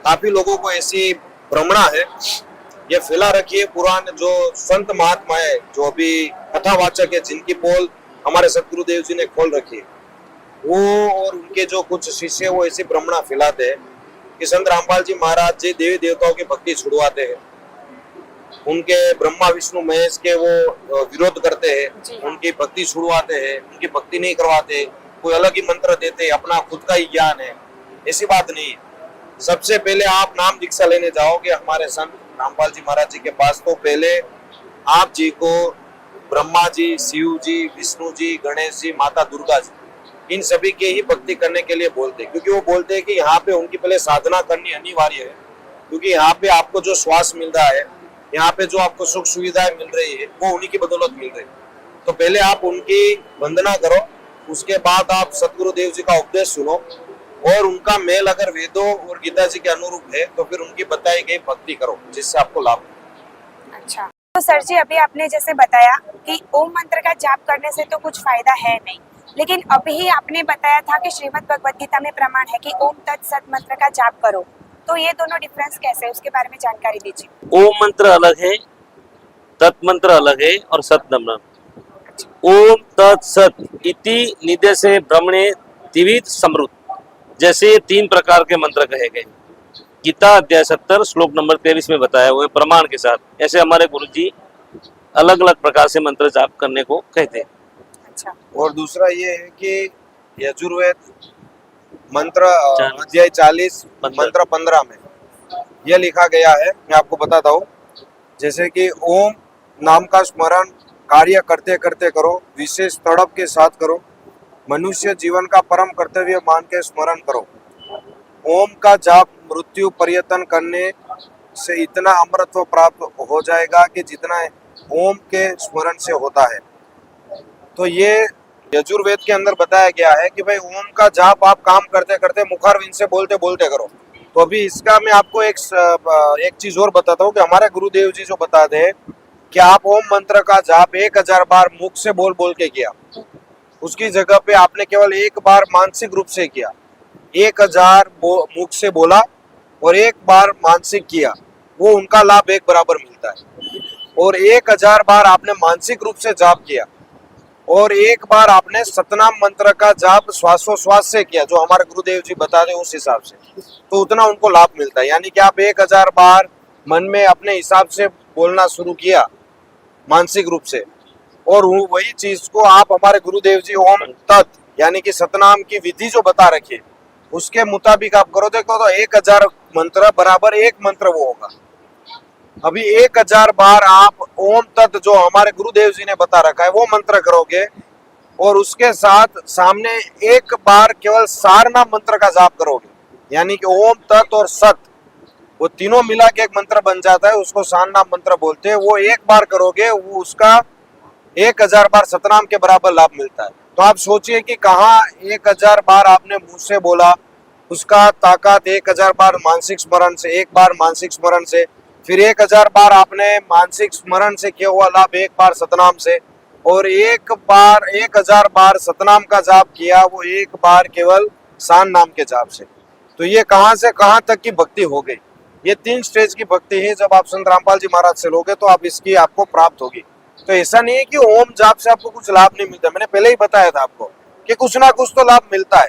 [SPEAKER 3] काफी लोगों को ऐसी भ्रमणा है ये फैला रखी है। पुराने जो संत महात्मा है जो अभी कथावाचक है जिनकी पोल हमारे सतगुरुदेव जी ने खोल रखी है, वो और उनके जो कुछ शिष्य वो ऐसी भ्रमणा फैलाते हैं कि संत रामपाल जी महाराज जी देवी देवताओं की भक्ति छुड़वाते हैं, उनके ब्रह्मा विष्णु महेश के वो विरोध करते हैं, उनकी भक्ति छुड़वाते हैं, उनकी भक्ति नहीं करवाते, कोई अलग ही मंत्र देते हैं, अपना खुद का ही ज्ञान है। ऐसी बात नहीं है। सबसे पहले आप नाम दीक्षा लेने जाओगे हमारे संत रामपाल जी महाराज जी के पास, तो पहले आप जी को ब्रह्मा जी, शिव जी, विष्णु जी, गणेश जी, माता दुर्गा जी, इन सभी के ही भक्ति करने के लिए बोलते हैं, क्योंकि वो बोलते हैं कि यहाँ पे उनकी पहले साधना करनी अनिवार्य है, क्योंकि यहाँ पे आपको जो श्वास मिल रहा है, यहाँ पे जो आपको सुख सुविधाएं मिल रही है वो उन्हीं की बदौलत मिल रही है। तो पहले आप उनकी वंदना करो, उसके बाद आप सतगुरुदेव जी का उपदेश सुनो और उनका मेल अगर वेदों और गीता जी के अनुरूप है तो फिर उनकी बताई गई भक्ति करो जिससे आपको लाभ मिले।
[SPEAKER 2] अच्छा, तो सर जी अभी आपने जैसे बताया कि ओम मंत्र का जाप करने से तो कुछ फायदा है नहीं, लेकिन अभी आपने बताया था कि श्रीमद् भगवद गीता में प्रमाण है कि ओम तत् सत मंत्र का जाप करो, तो ये दोनों डिफरेंस कैसे है उसके बारे में जानकारी दीजिए।
[SPEAKER 4] ओम मंत्र अलग है, तत् मंत्र अलग है और सत मंत्र। ओम तत् सत इति निदेशे ब्रह्मणे त्रिविध समृत, जैसे 3 प्रकार के मंत्र कहे गए। गीता अध्याय 70 श्लोक नंबर 23 में बताया हुए प्रमाण के साथ। ऐसे हमारे गुरुजी अलग अलग प्रकार से मंत्र जाप करने को कहते हैं।
[SPEAKER 2] अच्छा,
[SPEAKER 3] और दूसरा ये है कि यजुर्वेद मंत्र
[SPEAKER 4] 40
[SPEAKER 3] अध्याय 40
[SPEAKER 4] 15
[SPEAKER 3] मंत्र 15 में यह लिखा गया है, मैं आपको बताता हूँ। जैसे कि ओम नाम का स्मरण कार्य करते करते करो, विशेष तड़प के साथ करो, मनुष्य जीवन का परम कर्तव्य मान के स्मरण करो। ओम का जाप मृत्यु पर्यटन करने से इतना अमरत्व प्राप्त हो जाएगा कि जितना ओम के स्मरण से होता है। तो ये यजुर्वेद के अंदर बताया गया है कि भाई ओम का जाप आप काम करते करते मुखारविंद से बोलते बोलते करो। तो अभी इसका मैं आपको एक चीज और बताता हूँ कि हमारे गुरुदेव जी जो बताते हैं कि आप ओम मंत्र का जाप 1000 बार मुख से बोल बोल के किया, उसकी जगह पे आपने केवल एक बार मानसिक रूप से किया। 1000 मुख से बोला और एक बार मानसिक किया, वो उनका लाभ एक बराबर मिलता है। और 1000 बार आपने मानसिक रूप से जाप किया और एक बार आपने सतनाम मंत्र का जाप श्वासोश्वास से किया, जो हमारे गुरुदेव जी बता रहे उस हिसाब से, तो उतना उनको लाभ मिलता है। यानी कि आप 1000 बार मन में अपने हिसाब से बोलना शुरू किया मानसिक रूप से, और वही चीज को आप हमारे गुरुदेव जी ओम तत् यानी कि सतनाम की विधि जो बता रखी है उसके मुताबिक आप करो, देखो तो 1000 मंत्र बराबर एक मंत्र वो होगा। अभी 1000 बार आप ओम तत् जो हमारे गुरुदेव जी ने बता रखा है वो मंत्र करोगे और उसके साथ सामने एक बार केवल सारनाम मंत्र का जाप करोगे, यानी कि ओम तत् और सत वो तीनों मिला के एक मंत्र बन जाता है, उसको सारनाम मंत्र बोलते हैं। वो एक बार करोगे वो उसका 1000 बार सतनाम के बराबर लाभ मिलता है। तो आप सोचिए कि कहाँ 1000 बार आपने मुंह से बोला, उसका ताकत 1000 बार मानसिक स्मरण से, एक बार मानसिक स्मरण से, फिर 1000 बार आपने मानसिक स्मरण से किया हुआ लाभ एक बार सतनाम से, और एक बार 1000 बार सतनाम का जाप किया वो एक बार केवल सान नाम के जाप से। तो ये कहाँ से कहाँ तक की भक्ति हो गई। ये 3 स्टेज की भक्ति है। जब आप संत रामपाल जी महाराज से लोगे तो आप इसकी आपको प्राप्त होगी। तो ऐसा नहीं है कि ओम जाप से आपको कुछ लाभ नहीं मिलता, मैंने पहले ही बताया था आपको कि कुछ ना कुछ तो लाभ मिलता है,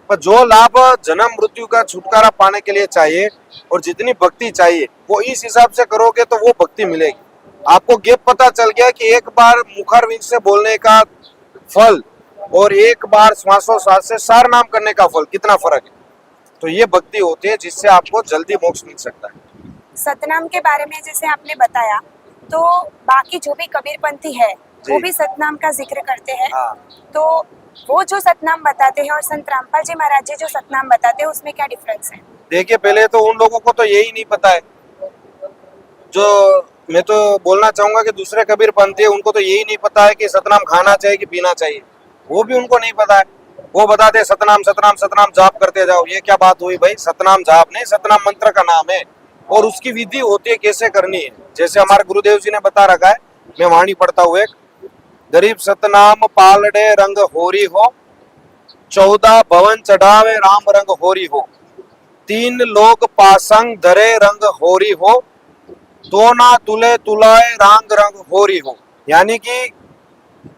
[SPEAKER 3] पर जो लाभ जन्म मृत्यु का छुटकारा पाने के लिए चाहिए और जितनी भक्ति चाहिए वो इस हिसाब से करोगे तो वो भक्ति मिलेगी। आपको गेप पता चल गया कि एक बार मुखारविंद से बोलने का फल और एक बार श्वासोश्वास से सार नाम करने का फल कितना फर्क है। तो ये भक्ति होती है जिससे आपको जल्दी मोक्ष मिल सकता है।
[SPEAKER 2] सतनाम के बारे में जैसे आपने बताया, तो बाकी जो भी कबीरपंथी है वो भी सतनाम का जिक्र करते हैं।
[SPEAKER 3] हाँ।
[SPEAKER 2] तो वो जो सतनाम बताते हैं और संत रामपाल जी महाराज जी जो सतनाम बताते हैं उसमें क्या डिफरेंस है?
[SPEAKER 3] देखिए, पहले तो उन लोगों को तो यही नहीं पता है। जो मैं तो बोलना चाहूंगा कि दूसरे कबीरपंथी है उनको तो यही नहीं पता है कि सतनाम खाना चाहिए कि पीना चाहिए, वो भी उनको नहीं पता है। वो बताते सतनाम सतनाम सतनाम जाप करते जाओ। ये क्या बात हुई भाई? सतनाम जाप नहीं, सतनाम मंत्र का नाम है और उसकी विधि होती है कैसे करनी है। जैसे हमारे गुरुदेव जी ने बता रखा है, मैं वाणी पढ़ता हूँ एक, गरीब सतनाम पालड़े रंग होरी हो, 14 भवन चढ़ावे राम रंग होरी हो, 3 लोग पासंग धरे रंग होरी हो, 2 ना तुले तुलाए रांग रंग होरी हो। यानी कि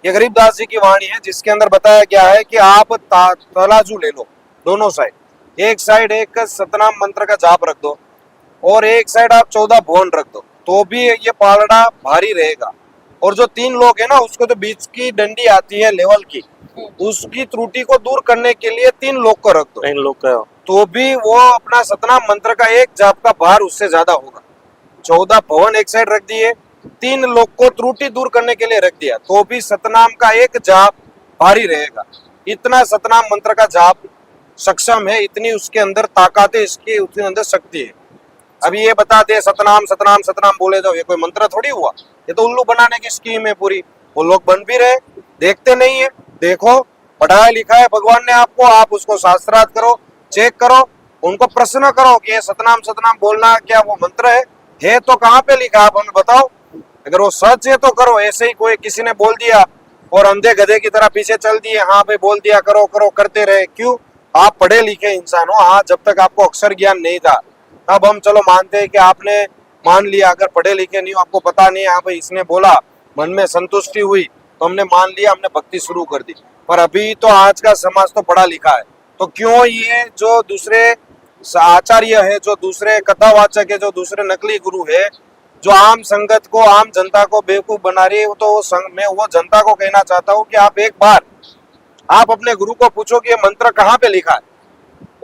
[SPEAKER 3] ये गरीबदास जी की वाणी है जिसके अंदर बताया गया है कि आप तराजू ले लो, दोनों साइड, एक साइड एक सतनाम मंत्र का जाप रख दो और एक साइड आप 14 भुवन रख दो, तो भी ये पालड़ा भारी रहेगा। और जो 3 लोग है ना, उसको तो बीच की डंडी आती है लेवल की, उसकी त्रुटि को दूर करने के लिए 3 लोग को रख दो,
[SPEAKER 4] 3 लोग का
[SPEAKER 3] तो भी वो अपना सतनाम मंत्र का एक जाप का भार उससे ज्यादा होगा। 14 भवन एक साइड रख दिए, 3 लोग को त्रुटि दूर करने के लिए रख दिया, तो भी सतनाम का एक जाप भारी रहेगा। इतना सतनाम मंत्र का जाप सक्षम है, इतनी उसके अंदर ताकत है, इसकी उसके अंदर शक्ति है। अभी ये बता दे सतनाम सतनाम सतनाम बोले जाओ, ये कोई मंत्र थोड़ी हुआ, ये तो उल्लू बनाने की स्कीम है पूरी। वो लोग बन भी रहे, देखते नहीं है। देखो, पढ़ाया लिखा है भगवान ने आपको, आप उसको शास्त्रार्थ करो, चेक करो, उनको प्रश्न करो कि ये सतनाम सतनाम बोलना क्या वो मंत्र है तो कहाँ पे लिखा, आप हमें बताओ। अगर वो सच है तो करो, ऐसे ही कोई किसी ने बोल दिया और अंधे गधे की तरह पीछे चल दिए, हाँ भाई बोल दिया करो करो करते रहे। क्यों? आप पढ़े लिखे इंसान हो। हाँ, जब तक आपको अक्षर ज्ञान नहीं था तब हम चलो मानते हैं कि आपने मान लिया। अगर पढ़े लिखे नहीं हो, आपको पता नहीं, हाँ भाई इसने बोला, मन में संतुष्टि हुई तो हमने मान लिया, हमने भक्ति शुरू कर दी। पर अभी तो आज का समाज तो पढ़ा लिखा है, तो क्यों ये जो दूसरे आचार्य है, जो दूसरे कथावाचक है, जो दूसरे नकली गुरु है, जो आम संगत को, आम जनता को बेवकूफ बना रही है, वो तो मैं वो जनता को कहना चाहता हूँ कि आप एक बार आप अपने गुरु को पूछो कि ये मंत्र कहाँ पे लिखा है।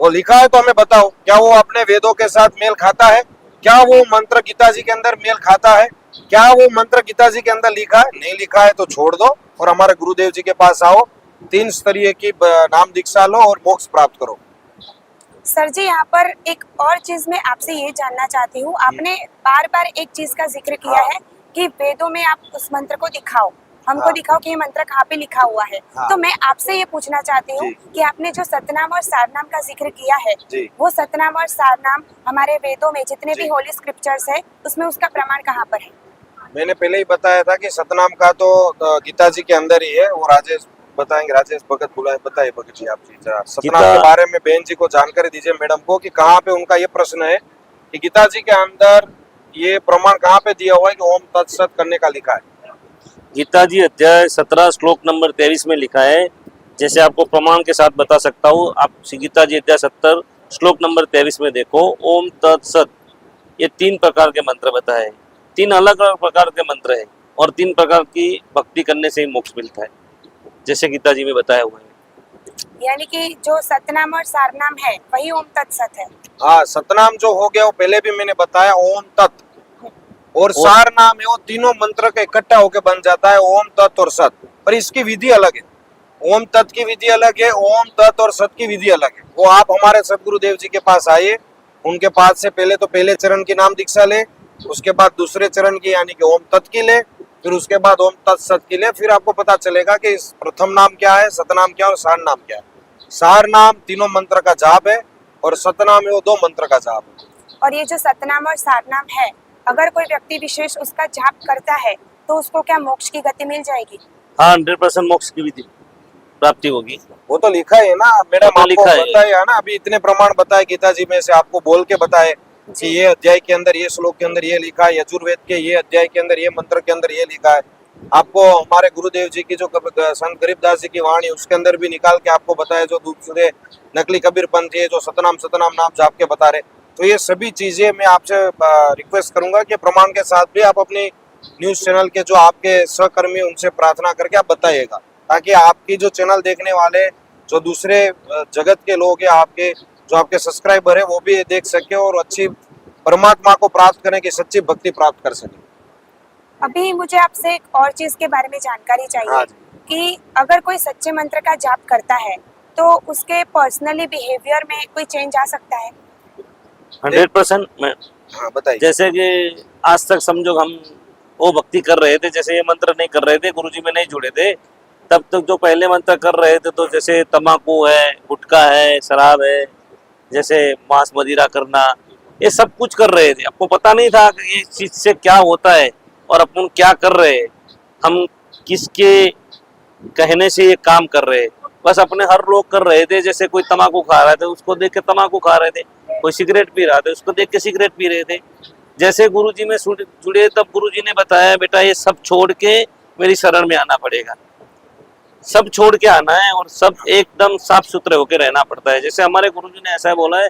[SPEAKER 3] वो लिखा है तो हमें बताओ, क्या वो अपने वेदों के साथ मेल खाता है? क्या वो मंत्र गीता जी के अंदर मेल खाता है? क्या वो मंत्र गीता जी के अंदर लिखा है? नहीं लिखा है तो छोड़ दो और हमारे गुरुदेव जी के पास आओ, 3 स्तरीय की नाम दीक्षा लो और मोक्ष प्राप्त करो।
[SPEAKER 2] सर जी, यहाँ पर एक और चीज मैं आपसे ये जानना चाहती हूँ। आपने बार बार एक चीज का जिक्र किया है कि वेदों में आप उस मंत्र को दिखाओ, हमको दिखाओ कि ये मंत्र कहाँ पे लिखा हुआ है। तो मैं आपसे ये पूछना चाहती हूँ कि आपने जो सतनाम और सारनाम का जिक्र किया है, वो सतनाम और सारनाम हमारे वेदों में जितने भी होली स्क्रिप्चर्स है, उसमें उसका प्रमाण कहाँ पर है?
[SPEAKER 3] मैंने पहले ही बताया था कि सतनाम का तो गीता जी के अंदर ही है। वो राजेश बताएंगे, राजेश भगत बुलाए, बताइए भगत जी आप जी जरा सतनाम के बारे में बहन जी को जानकारी दीजिए मैडम को, कि कहाँ पे उनका ये प्रश्न है कि गीता जी के अंदर ये प्रमाण कहाँ पे दिया हुआ है कि ओम तत्सत करने का लिखा है।
[SPEAKER 4] गीता जी अध्याय 17 श्लोक नंबर 23 में लिखा है। जैसे आपको प्रमाण के साथ बता सकता हूँ, आप गीता जी अध्याय 70 श्लोक नंबर 23 में देखो, ओम तत्सत, ये 3 प्रकार के मंत्र बताए, 3 अलग अलग प्रकार के मंत्र है और 3 प्रकार की भक्ति करने से ही मोक्ष मिलता है, जैसे गीता जी में बताया हुआ है।
[SPEAKER 2] यानी कि जो सतनाम और सारनाम है वही ओम तत्सत है।
[SPEAKER 3] हाँ, सतनाम जो हो गया वो पहले भी मैंने बताया ओम तत्, और सार नाम है वो तीनों मंत्र का इकट्ठा होकर बन जाता है ओम तत् और सत, पर इसकी विधि अलग है। ओम तत् की विधि अलग है, ओम तत् और सत की विधि अलग है। वो आप हमारे सदगुरुदेव जी के पास आइए, उनके पास से पहले तो पहले चरण की नाम दीक्षा ले, उसके बाद दूसरे चरण की यानी कि ओम तत् की ले, फिर उसके बाद ओम तत् सत की ले, फिर आपको पता चलेगा कि इस प्रथम नाम क्या है, सतनाम क्या है और सार नाम क्या है। सार नाम तीनों मंत्र का जाप है और सतनाम है वो 2 मंत्र का जाप है।
[SPEAKER 2] और ये जो सतनाम और सारनाम है, अगर कोई व्यक्ति विशेष उसका जाप करता है तो उसको क्या मोक्ष की गति मिल जाएगी?
[SPEAKER 4] हाँ, 100% मोक्ष की विधि प्राप्ति होगी।
[SPEAKER 3] वो तो लिखा है ना मैडम,
[SPEAKER 4] तो
[SPEAKER 3] आपको बताया ना, अभी इतने प्रमाण बताए गीता जी में से, आपको बोल के बताए कि ये अध्याय के अंदर, ये श्लोक के अंदर ये लिखा है, यजुर्वेद के ये अध्याय के अंदर, ये मंत्र के अंदर ये लिखा है। आपको हमारे गुरुदेव जी की जो संत गरीबदास जी की वाणी उसके अंदर भी निकाल के आपको बताया, जो दूसरे नकली कबीर पंथी है जो सतनाम सतनाम नाम जाप के बता रहे। तो ये सभी चीजें मैं आपसे रिक्वेस्ट करूंगा कि प्रमाण के साथ भी आप अपनी न्यूज चैनल के जो आपके सहकर्मी उनसे प्रार्थना करके आप बताइएगा, ताकि आपकी जो चैनल देखने वाले जो दूसरे जगत के लोग हैं, आपके जो आपके सब्सक्राइबर है, वो भी ये देख सके और अच्छी परमात्मा को प्राप्त करने की सच्ची भक्ति प्राप्त कर सके।
[SPEAKER 2] अभी मुझे आपसे एक और चीज के बारे में जानकारी चाहिए कि अगर कोई सच्चे मंत्र का जाप करता है तो उसके पर्सनली बिहेवियर में कोई चेंज आ सकता है?
[SPEAKER 4] 100% मैं
[SPEAKER 3] बताइए।
[SPEAKER 4] जैसे कि आज तक समझो हम वो भक्ति कर रहे थे, जैसे ये मंत्र नहीं कर रहे थे, गुरुजी में नहीं जुड़े थे, तब तक जो पहले मंत्र कर रहे थे तो जैसे तम्बाकू है, गुटखा है, शराब है, जैसे मांस मदिरा करना, ये सब कुछ कर रहे थे। आपको पता नहीं था कि ये चीज से क्या होता है और अपन क्या कर रहे हैं, हम किसके कहने से ये काम कर रहे हैं। बस अपने हर लोग कर रहे थे, जैसे कोई तम्बाकू खा रहे थे उसको देख के तम्बाकू खा रहे थे, कोई सिगरेट पी रहा था उसको देख के सिगरेट पी रहे थे। जैसे गुरुजी में जुड़े तब गुरुजी ने बताया, बेटा ये सब छोड़ के मेरी शरण में आना पड़ेगा, सब छोड़ के आना है और सब एकदम साफ सुथरे होकर रहना पड़ता है। जैसे हमारे गुरुजी ने ऐसा बोला है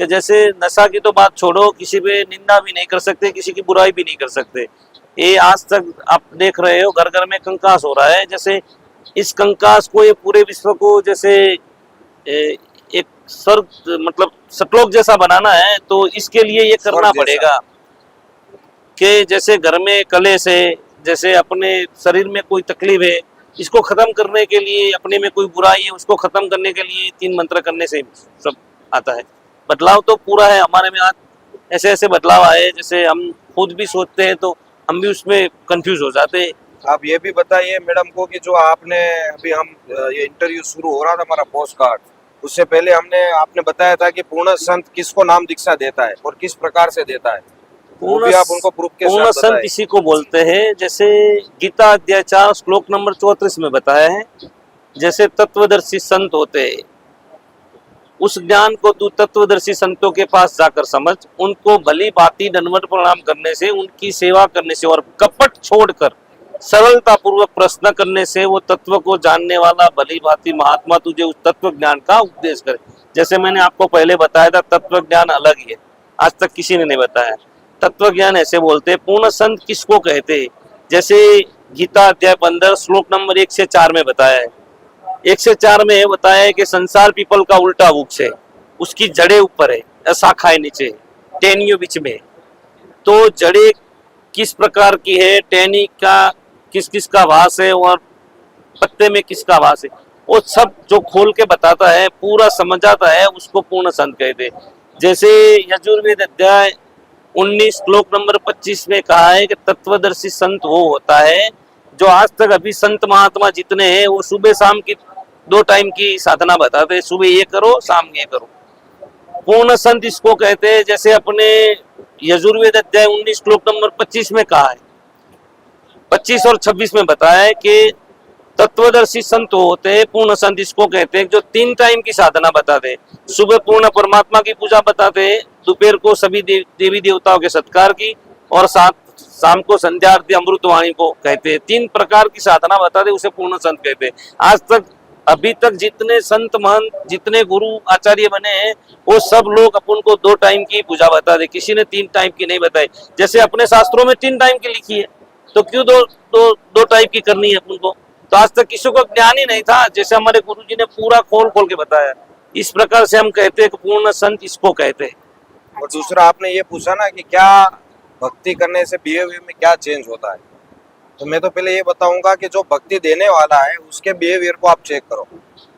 [SPEAKER 4] कि जैसे नशा की तो बात छोड़ो, किसी पे निंदा भी नहीं कर सकते, किसी की बुराई भी नहीं कर सकते। ये आज तक आप देख रहे हो घर घर में कंकास हो रहा है, जैसे इस कंकास को ये पूरे विश्व को जैसे एक स्वर्ग मतलब सतलोक जैसा बनाना है, तो इसके लिए ये करना पड़ेगा कि जैसे घर में कलेश है, जैसे अपने शरीर में कोई तकलीफ है, इसको खत्म करने के लिए, अपने में कोई बुराई है उसको खत्म करने के लिए 3 मंत्र करने से सब आता है। बदलाव तो पूरा है हमारे में, आज ऐसे ऐसे बदलाव आए जैसे हम खुद भी सोचते हैं तो हम भी उसमें कंफ्यूज हो जाते हैं।
[SPEAKER 3] आप ये भी बताइए मैडम को कि जो आपने अभी हम ये इंटरव्यू शुरू हो रहा था हमारा पोस्ट कार्ड, उससे पहले आपने बताया था कि पूर्ण संत किसको नाम दीक्षा देता है और किस प्रकार से देता है, वो भी आप उनको प्रूफ के साथ
[SPEAKER 4] पूर्ण संत इसी को बोलते हैं। जैसे गीता अध्याय 4 श्लोक नंबर 34 में बताया है, जैसे तत्वदर्शी संत होते हैं, उस ज्ञान को तू तत्वदर्शी संतों के पास जाकर समझ, उनको भली भांति दंडवत प्रणाम करने से, उनकी सेवा करने से और कपट छोड़कर सरलता पूर्वक प्रश्न करने से वो तत्व को जानने वाला भली भांति महात्मा तुझे उस तत्व ज्ञान का उपदेश करे। जैसे मैंने आपको पहले बताया था, तत्व ज्ञान अलग ही है, आज तक किसी ने नहीं बताया। तत्व ज्ञान ऐसे बोलते हैं, पूर्ण संत किसको कहते हैं? जैसे गीता अध्याय 15 श्लोक नंबर 1 से 4 में बताया है। 1 से 4 में बताया है कि संसार पीपल का उल्टा वृक्ष है, उसकी जड़ें ऊपर है, शाखाएं नीचे है, टहनियों बीच में है। तो जड़ें किस प्रकार की है, टहनी का किस किस का वास है और पत्ते में किसका वास है, वो सब जो खोल के बताता है, पूरा समझाता है, उसको पूर्ण संत कहते हैं। जैसे यजुर्वेद अध्याय 19 श्लोक नंबर 25 में कहा है कि तत्वदर्शी संत वो होता है जो आज तक अभी संत महात्मा जितने हैं वो सुबह शाम की 2 टाइम की साधना बताते हैं, सुबह ये करो शाम ये करो। पूर्ण संत इसको कहते हैं। जैसे अपने यजुर्वेद अध्याय 19 श्लोक नंबर 25 में कहा है, 25 और 26 में बताया है कि तत्वदर्शी संत होते हैं, पूर्ण संत इसको कहते हैं जो 3 टाइम की साधना बताते हैं। सुबह पूर्ण परमात्मा की पूजा बताते हैं, दोपहर को सभी देवी देवताओं के सत्कार की, और शाम को संध्या आरती अमृतवाणी को कहते हैं। 3 प्रकार की साधना बताते हैं, उसे पूर्ण संत कहते हैं। आज तक अभी तक जितने संत महंत, जितने गुरु आचार्य बने हैं, वो सब लोग अपन को 2 टाइम की पूजा बताते, किसी ने 3 टाइम की नहीं बताई। जैसे अपने शास्त्रों में 3 टाइम की लिखी है, तो क्यों दो टाइम की करनी है अपन को? तो आज तक किसी को ज्ञान ही नहीं था, जैसे हमारे गुरु जी ने पूरा खोल खोल के बताया। इस प्रकार से हम कहते हैं कि पूर्ण संत इसको कहते हैं।
[SPEAKER 3] और दूसरा आपने ये पूछा ना कि क्या भक्ति करने से बिहेवियर में क्या चेंज होता है, तो मैं तो पहले ये बताऊंगा कि जो भक्ति देने वाला है उसके बिहेवियर को आप चेक करो।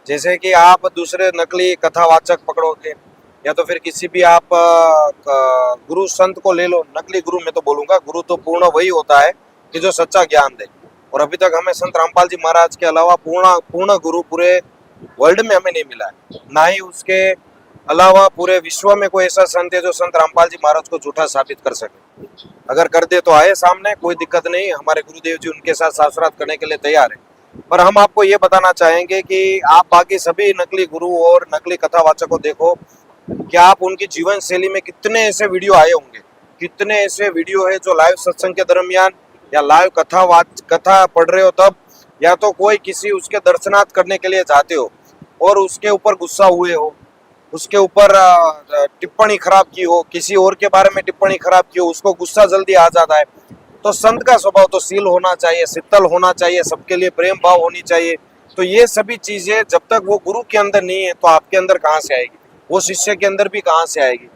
[SPEAKER 3] जैसे कि आप दूसरे नकली कथावाचक पकड़ोगे, या तो फिर किसी भी आप गुरु संत को ले लो, नकली गुरु मैं तो बोलूंगा, गुरु तो पूर्ण वही होता है कि जो सच्चा ज्ञान दे। और अभी तक हमें संत रामपाल जी महाराज के अलावा पूर्ण गुरु पूरे वर्ल्ड में हमें नहीं मिला है, ना ही उसके अलावा पूरे विश्व में कोई ऐसा संत है जो संत रामपाल जी महाराज को झूठा साबित कर सके। अगर कर दे तो आए सामने, कोई दिक्कत नहीं, हमारे गुरुदेव जी उनके साथ शास्त्रार्थ करने के लिए तैयार है। पर हम आपको ये बताना चाहेंगे कि आप बाकी सभी नकली गुरु और नकली कथावाचक को देखो कि आप उनकी जीवन शैली में कितने ऐसे वीडियो आए होंगे, कितने ऐसे वीडियो है जो लाइव सत्संग के दरमियान या लाइव कथा पढ़ रहे हो तब, या तो कोई किसी उसके दर्शनार्थ करने के लिए जाते हो और उसके ऊपर गुस्सा हुए हो, उसके ऊपर टिप्पणी खराब की हो, किसी और के बारे में टिप्पणी खराब की हो, उसको गुस्सा जल्दी आ जाता है। तो संत का स्वभाव तो शील होना चाहिए, शीतल होना चाहिए, सबके लिए प्रेम भाव होनी चाहिए। तो ये सभी चीजें जब तक वो गुरु के अंदर नहीं है तो आपके अंदर कहाँ से आएगी, वो शिष्य के अंदर भी कहाँ से आएगी।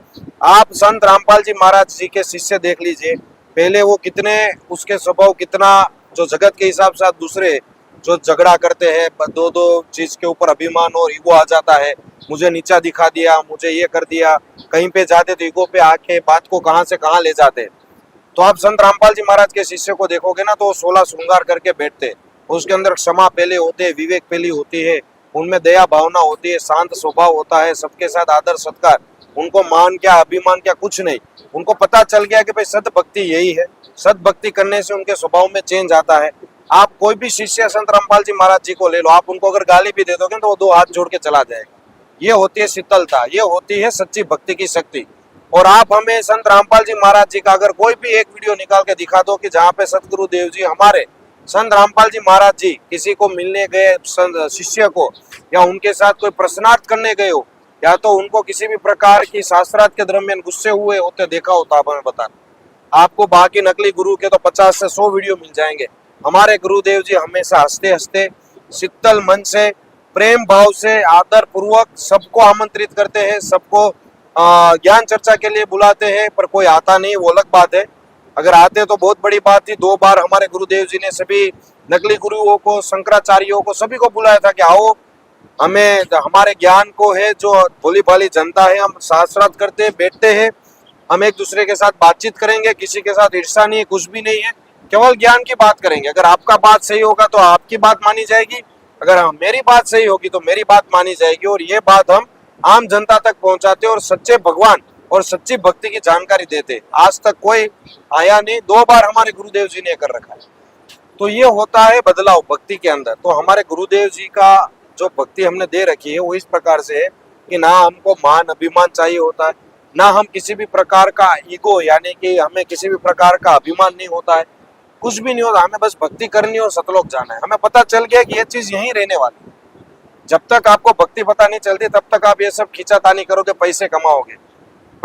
[SPEAKER 3] आप संत रामपाल जी महाराज जी के शिष्य देख लीजिए, पहले वो कितने, उसके स्वभाव कितना, जो जगत के हिसाब से दूसरे जो झगड़ा करते हैं, दो चीज के ऊपर अभिमान और ईगो आ जाता है, मुझे नीचा दिखा दिया, मुझे ये कर दिया, कहीं पे जाते तो ईगो पे आके बात को कहाँ से कहाँ ले जाते। तो आप संत रामपाल जी महाराज के शिष्य को देखोगे ना, तो वो 16 श्रृंगार करके बैठते, उसके अंदर क्षमा पहले होते हैं, विवेक पहली होती है, उनमें दया भावना होती है, शांत स्वभाव होता है, सबके साथ आदर सत्कार, उनको मान क्या अभिमान क्या कुछ नहीं। उनको पता चल गया कि भाई सत भक्ति यही है, सत भक्ति करने से उनके स्वभाव में चेंज आता है। आप कोई भी शिष्य संत रामपाल जी महाराज जी को ले लो, आप उनको अगर गाली भी दे दोगे तो वो 2 हाथ जोड़ के चला जाएगा। ये होती है शीतलता, ये होती है सच्ची भक्ति की शक्ति। और आप हमें संत रामपाल जी महाराज जी का अगर कोई भी एक वीडियो निकाल के दिखा दो कि जहाँ पे सतगुरु देव जी हमारे संत रामपाल जी महाराज जी किसी को मिलने गए शिष्य को, या उनके साथ कोई प्रश्नार्थ करने गए हो, या तो उनको किसी भी प्रकार की शास्त्रार्थ के दरमियान गुस्से हुए होते देखा होता, आप हमें बताना। आपको बाकी नकली गुरु के तो 50 से 100 वीडियो मिल जाएंगे। हमारे गुरुदेव जी हमेशा हंसते हंसते, शीतल मन से, प्रेम भाव से, आदर पूर्वक सबको आमंत्रित करते हैं, सबको ज्ञान चर्चा के लिए बुलाते हैं। पर कोई आता नहीं, वो अलग बात है। अगर आते तो बहुत बड़ी बात थी। 2 बार हमारे गुरुदेव जी ने सभी नकली गुरुओं को, शंकराचार्यों को, सभी को बुलाया था कि आओ, हमें हमारे ज्ञान को है, जो भोली भाली जनता है, हम शास्त्रार्थ करते हैं, बैठते हैं, हम एक दूसरे के साथ बातचीत करेंगे, किसी के साथ ईर्ष्या नहीं है, कुछ भी नहीं है, केवल ज्ञान की बात करेंगे। अगर आपका बात सही होगा तो आपकी बात मानी जाएगी, अगर मेरी बात सही होगी तो मेरी बात मानी जाएगी। और ये बात हम आम जनता तक पहुंचाते और सच्चे भगवान और सच्ची भक्ति की जानकारी देते। आज तक कोई आया नहीं, 2 बार हमारे गुरुदेव जी ने कर रखा है। तो ये होता है बदलाव भक्ति के अंदर। तो हमारे गुरुदेव जी का जो भक्ति हमने दे रखी है वो इस प्रकार से है कि ना हमको मान अभिमान चाहिए होता है, ना हम किसी भी प्रकार का ईगो, यानी कि हमें किसी भी प्रकार का अभिमान नहीं होता है, कुछ भी नहीं होता। हमें बस भक्ति करनी और सतलोक जाना है। हमें पता चल गया कि ये चीज यहीं रहने वाली है। जब तक आपको भक्ति पता नहीं चलती तब तक आप ये सब खींचातानी करोगे, पैसे कमाओगे।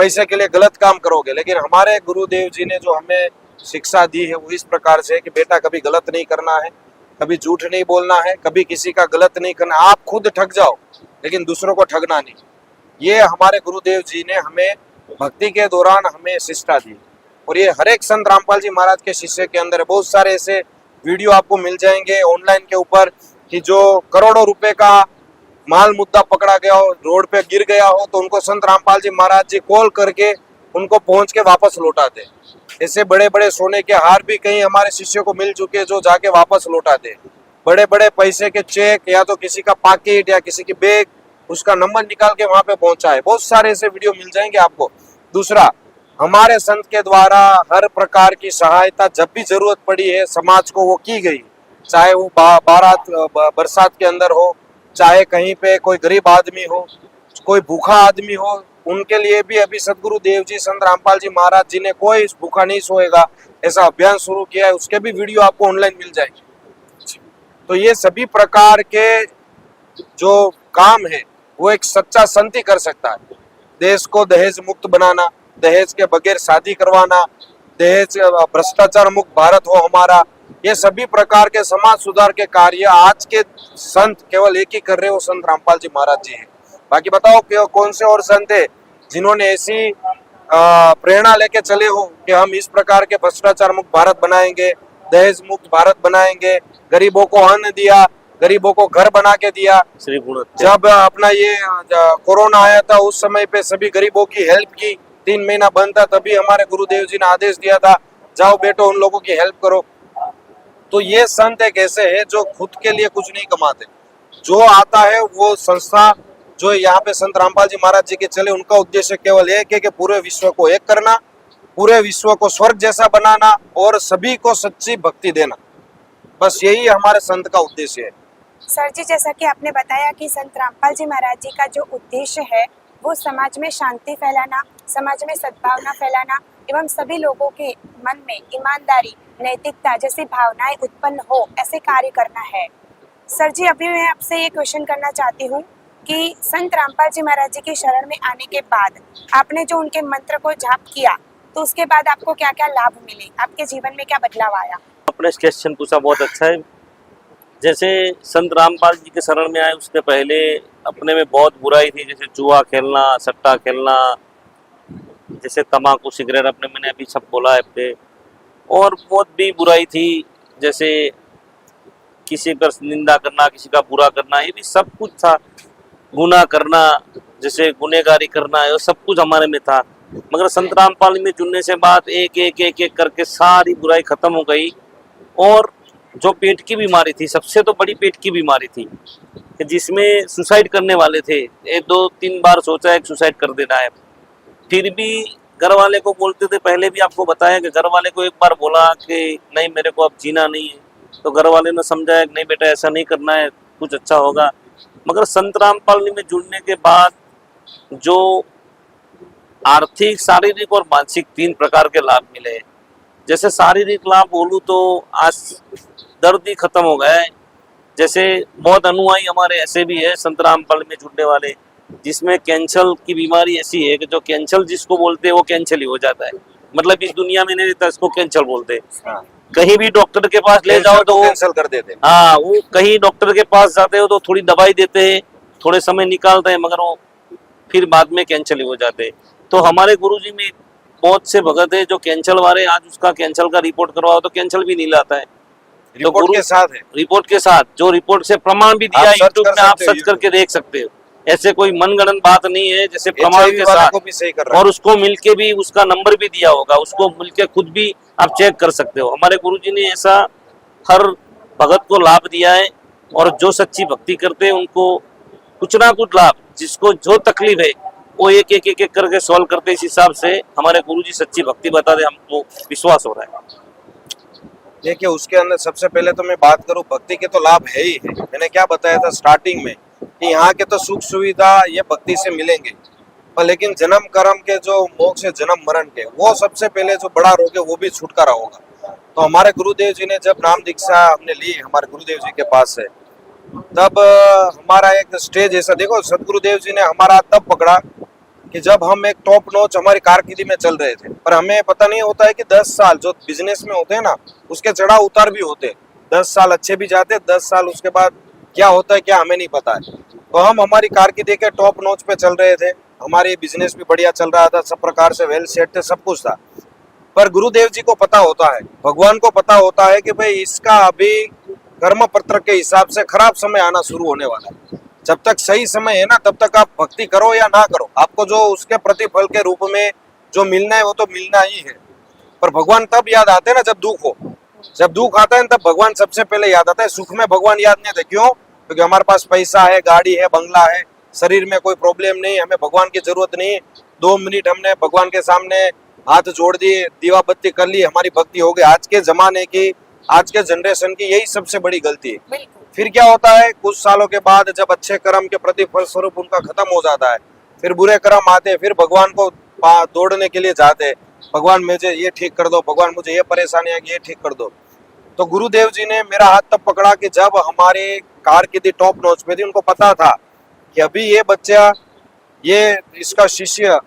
[SPEAKER 3] पैसे के लिए गलत काम करोगे। लेकिन हमारे गुरुदेव जी ने जो हमें शिक्षा दी है वो इस प्रकार से है कि बेटा कभी गलत नहीं करना है, कभी झूठ नहीं बोलना है, कभी किसी का गलत नहीं करना। आप खुद ठग जाओ लेकिन दूसरों को ठगना नहीं। ये हमारे गुरुदेव जी ने हमें भक्ति के दौरान हमें शिक्षा दी। और ये हर एक संत रामपाल जी महाराज के शिष्य के अंदर है। बहुत सारे ऐसे वीडियो आपको मिल जाएंगे ऑनलाइन के ऊपर कि जो करोड़ों रुपए का माल मुद्दा पकड़ा गया हो, रोड पे गिर गया हो, तो उनको संत रामपाल जी महाराज जी कॉल करके उनको पहुंच के वापस लौटाते। ऐसे बड़े बड़े सोने के हार भी कहीं हमारे शिष्यों को मिल चुके जो जाके वापस लौटाते। बड़े बड़े पैसे के चेक या तो किसी का पाकिट या किसी की बैग, उसका नंबर निकाल के वहां पे पहुंचा है। बहुत सारे ऐसे वीडियो मिल जाएंगे आपको। दूसरा, हमारे संत के द्वारा हर प्रकार की सहायता जब भी जरूरत पड़ी है समाज को वो की गई, चाहे वो बारात बरसात के अंदर हो, चाहे कहीं पे कोई गरीब आदमी हो, कोई भूखा आदमी हो, उनके लिए भी अभी सदगुरु देव जी संत रामपाल जी महाराज जी ने कोई भूखा नहीं सोएगा ऐसा अभियान शुरू किया है। उसके भी वीडियो आपको ऑनलाइन मिल जाएंगे। तो ये सभी प्रकार के जो काम है वो एक सच्चा संत ही कर सकता है। देश को दहेज मुक्त बनाना, दहेज के बगैर शादी करवाना, दहेज भ्रष्टाचार मुक्त भारत हो हमारा, ये सभी प्रकार के समाज सुधार के कार्य आज के संत केवल एक ही कर रहे हो, संत रामपाल जी महाराज जी है। बाकी बताओ कि कौन से और संत है जिन्होंने ऐसी प्रेरणा लेके चले हो कि हम इस प्रकार के भ्रष्टाचार मुक्त भारत बनाएंगे, दहेज मुक्त भारत बनाएंगे, गरीबों को अन्न दिया, गरीबों को घर बना के दिया। जब अपना ये कोरोना आया था उस समय पे सभी गरीबों की हेल्प की, 3 महीना बंद था, तभी हमारे गुरुदेव जी ने आदेश दिया था जाओ बेटो उन लोगों की हेल्प करो। तो ये संत एक ऐसे है जो खुद के लिए कुछ नहीं कमाते, जो आता है वो संस्था जो यहाँ पे संत रामपाल जी महाराज जी के चले, उनका उद्देश्य केवल एक है कि पूरे विश्व को एक करना, पूरे विश्व को स्वर्ग जैसा बनाना और सभी को सच्ची भक्ति देना। बस यही हमारे संत का उद्देश्य है।
[SPEAKER 2] सर जी, जैसा कि आपने बताया कि संत रामपाल जी महाराज जी का जो उद्देश्य है वो समाज में शांति फैलाना, समाज में सद्भावना फैलाना एवं सभी लोगों के मन में ईमानदारी, नैतिकता जैसी भावनाएं उत्पन्न हो ऐसे कार्य करना है। सर जी, अभी मैं आपसे ये क्वेश्चन करना चाहती हूँ कि संत रामपाल जी महाराज जी की शरण में आने के बाद आपने जो उनके मंत्र को जाप किया तो उसके बाद आपको क्या क्या लाभ मिले, आपके जीवन में क्या बदलाव आया?
[SPEAKER 4] आपने क्वेश्चन पूछा बहुत अच्छा है। जैसे संत रामपाल जी के शरण में आए उसके पहले अपने में बहुत बुराई थी, जैसे जुआ खेलना, सट्टा खेलना, जैसे तम्बाकू सिगरेट, अपने मैंने अभी सब बोला है अपने, और बहुत भी बुराई थी, जैसे किसी पर निंदा करना, किसी का बुरा करना, ये भी सब कुछ था। गुनाह करना, जैसे गुनहगारी करना, ये सब कुछ हमारे में था। मगर संत रामपाल में जुड़ने से बाद एक एक एक एक करके सारी बुराई खत्म हो गई। और जो पेट की बीमारी थी, सबसे तो बड़ी पेट की बीमारी थी जिसमें सुसाइड करने वाले थे, 1-2-3 बार सोचा एक सुसाइड कर देना है, फिर भी घर वाले को बोलते थे। पहले भी आपको बताया कि घर वाले को एक बार बोला कि नहीं मेरे को अब जीना नहीं है, तो घर वाले ने समझाया कि नहीं बेटा ऐसा नहीं करना है, कुछ अच्छा होगा। मगर संत रामपाल में जुड़ने के बाद जो आर्थिक, शारीरिक और मानसिक 3 प्रकार के लाभ मिले। जैसे शारीरिक लाभ बोलूँ तो आज दर्द ही खत्म हो गया है। जैसे बहुत अनुयायी हमारे ऐसे भी है संत रामपाल में जुड़ने वाले, जिसमें कैंसर की बीमारी ऐसी है कि जो कैंसर जिसको बोलते हैं वो कैंसर ही हो जाता है, मतलब इस दुनिया में नहीं रहता, इसको कैंसर बोलते हैं। कहीं भी डॉक्टर के पास ले जाओ तो
[SPEAKER 3] कैंसिल कर देते हैं।
[SPEAKER 4] हाँ, वो कहीं डॉक्टर के पास जाते हो तो थोड़ी दवाई देते हैं, थोड़े समय निकालते हैं, मगर वो फिर बाद में कैंसर ही हो जाते हैं। तो हमारे गुरुजी में बहुत से भगत है जो कैंसर वाले, आज उसका कैंसर का रिपोर्ट करवाओ तो कैंसर भी नहीं लाता है।
[SPEAKER 3] रिपोर्ट के साथ है,
[SPEAKER 4] रिपोर्ट के साथ, जो रिपोर्ट से प्रमाण भी दिया यूट्यूब में, आप सर्च करके देख सकते हो। ऐसे कोई मनगढ़ंत बात नहीं है, जैसे प्रमाण के साथ
[SPEAKER 3] भी सही कर रहा है।
[SPEAKER 4] और उसको मिलके भी उसका नंबर भी दिया होगा, उसको मिलके खुद भी आप चेक कर सकते हो। हमारे गुरुजी ने ऐसा हर भगत को लाभ दिया है, और जो सच्ची भक्ति करते हैं उनको कुछ ना कुछ लाभ, जिसको जो तकलीफ है वो एक एक एक एक करके सॉल्व करते। इस हिसाब से हमारे गुरुजी सच्ची भक्ति बता दे, हमको विश्वास हो रहा है।
[SPEAKER 3] देखिए, उसके अंदर सबसे पहले तो मैं बात करूं, भक्ति के तो लाभ है ही है। मैंने क्या बताया था स्टार्टिंग में कि यहाँ के तो सुख सुविधा ये भक्ति से मिलेंगे, पर लेकिन जन्म कर्म के जो मोक्ष है, जन्म मरण के, वो सबसे पहले जो बड़ा रोग है वो भी छुटकारा होगा। तो हमारे गुरुदेव जी ने जब नाम दीक्षा हमने ली हमारे गुरुदेव जी के पास से, तब हमारा एक स्टेज ऐसा, देखो सदगुरुदेव जी ने हमारा तब पकड़ा कि जब हम एक टॉप नॉच हमारी कारकिर्दी में चल रहे थे, पर हमें पता नहीं होता है कि 10 साल जो बिजनेस में होते हैं ना, उसके चढ़ाव उतार भी होते हैं। 10 साल अच्छे भी जाते हैं, 10 साल उसके बाद क्या होता है क्या हमें नहीं पता है। तो हम हमारी कारकिर्दी के टॉप नॉच पे चल रहे थे, हमारी बिजनेस भी बढ़िया चल रहा था, सब प्रकार से वेल सेट थे, सब कुछ था। पर गुरुदेव जी को पता होता है, भगवान को पता होता है कि भाई इसका अभी कर्म पत्र के हिसाब से खराब समय आना शुरू होने वाला है। जब तक सही समय है ना, तब तक आप भक्ति करो या ना करो, आपको जो उसके प्रतिफल के रूप में जो मिलना है वो तो मिलना ही है। पर भगवान तब याद आते हैं ना जब दुख हो। जब दुख आता है तब भगवान सबसे पहले याद आता है। सुख में भगवान याद नहीं आते, क्यों? क्योंकि हमारे पास पैसा है, गाड़ी है, बंगला है, शरीर में कोई प्रॉब्लम नहीं, हमें भगवान की जरूरत नहीं। 2 मिनट हमने भगवान के सामने हाथ जोड़ दिए, दीवा बत्ती कर ली, हमारी भक्ति हो गई। आज के जमाने की, आज के जनरेशन की यही सबसे बड़ी गलती है।
[SPEAKER 2] बिल्कुल।
[SPEAKER 3] फिर क्या होता है, कुछ सालों के बाद जब अच्छे कर्म के प्रतिफल स्वरूप उनका खत्म हो जाता है, फिर बुरे कर्म आते, फिर भगवान को दौड़ने के लिए जाते हैं, भगवान मुझे ये ठीक कर दो, भगवान मुझे ये परेशानी है कि ये ठीक कर दो। तो गुरुदेव जी ने मेरा हाथ तब पकड़ा कि जब हमारे कारकिर्दी टॉप नॉच पे थी, उनको पता था कि अभी ये बच्चा, ये इसका शिष्य,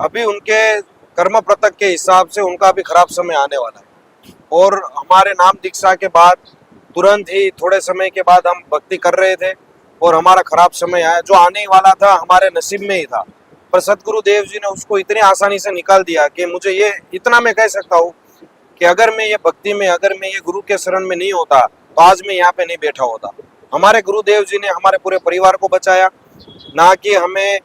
[SPEAKER 3] अभी उनके कर्म पत्रक के हिसाब से उनका भी खराब समय आने वाला है। और हमारे नाम दीक्षा के बाद तुरंत ही थोड़े समय के बाद हम भक्ति कर रहे थे और हमारा खराब समय आया। जो आने वाला था हमारे नसीब में ही था, पर सदगुरु देव जी ने उसको इतनी आसानी से निकाल दिया कि मुझे ये इतना मैं कह सकता हूँ कि अगर मैं ये भक्ति में, अगर मैं ये गुरु के शरण में नहीं होता तो आज मैं यहाँ पे नहीं बैठा होता। हमारे गुरुदेव जी ने हमारे पूरे परिवार को बचाया, ना कि हमें,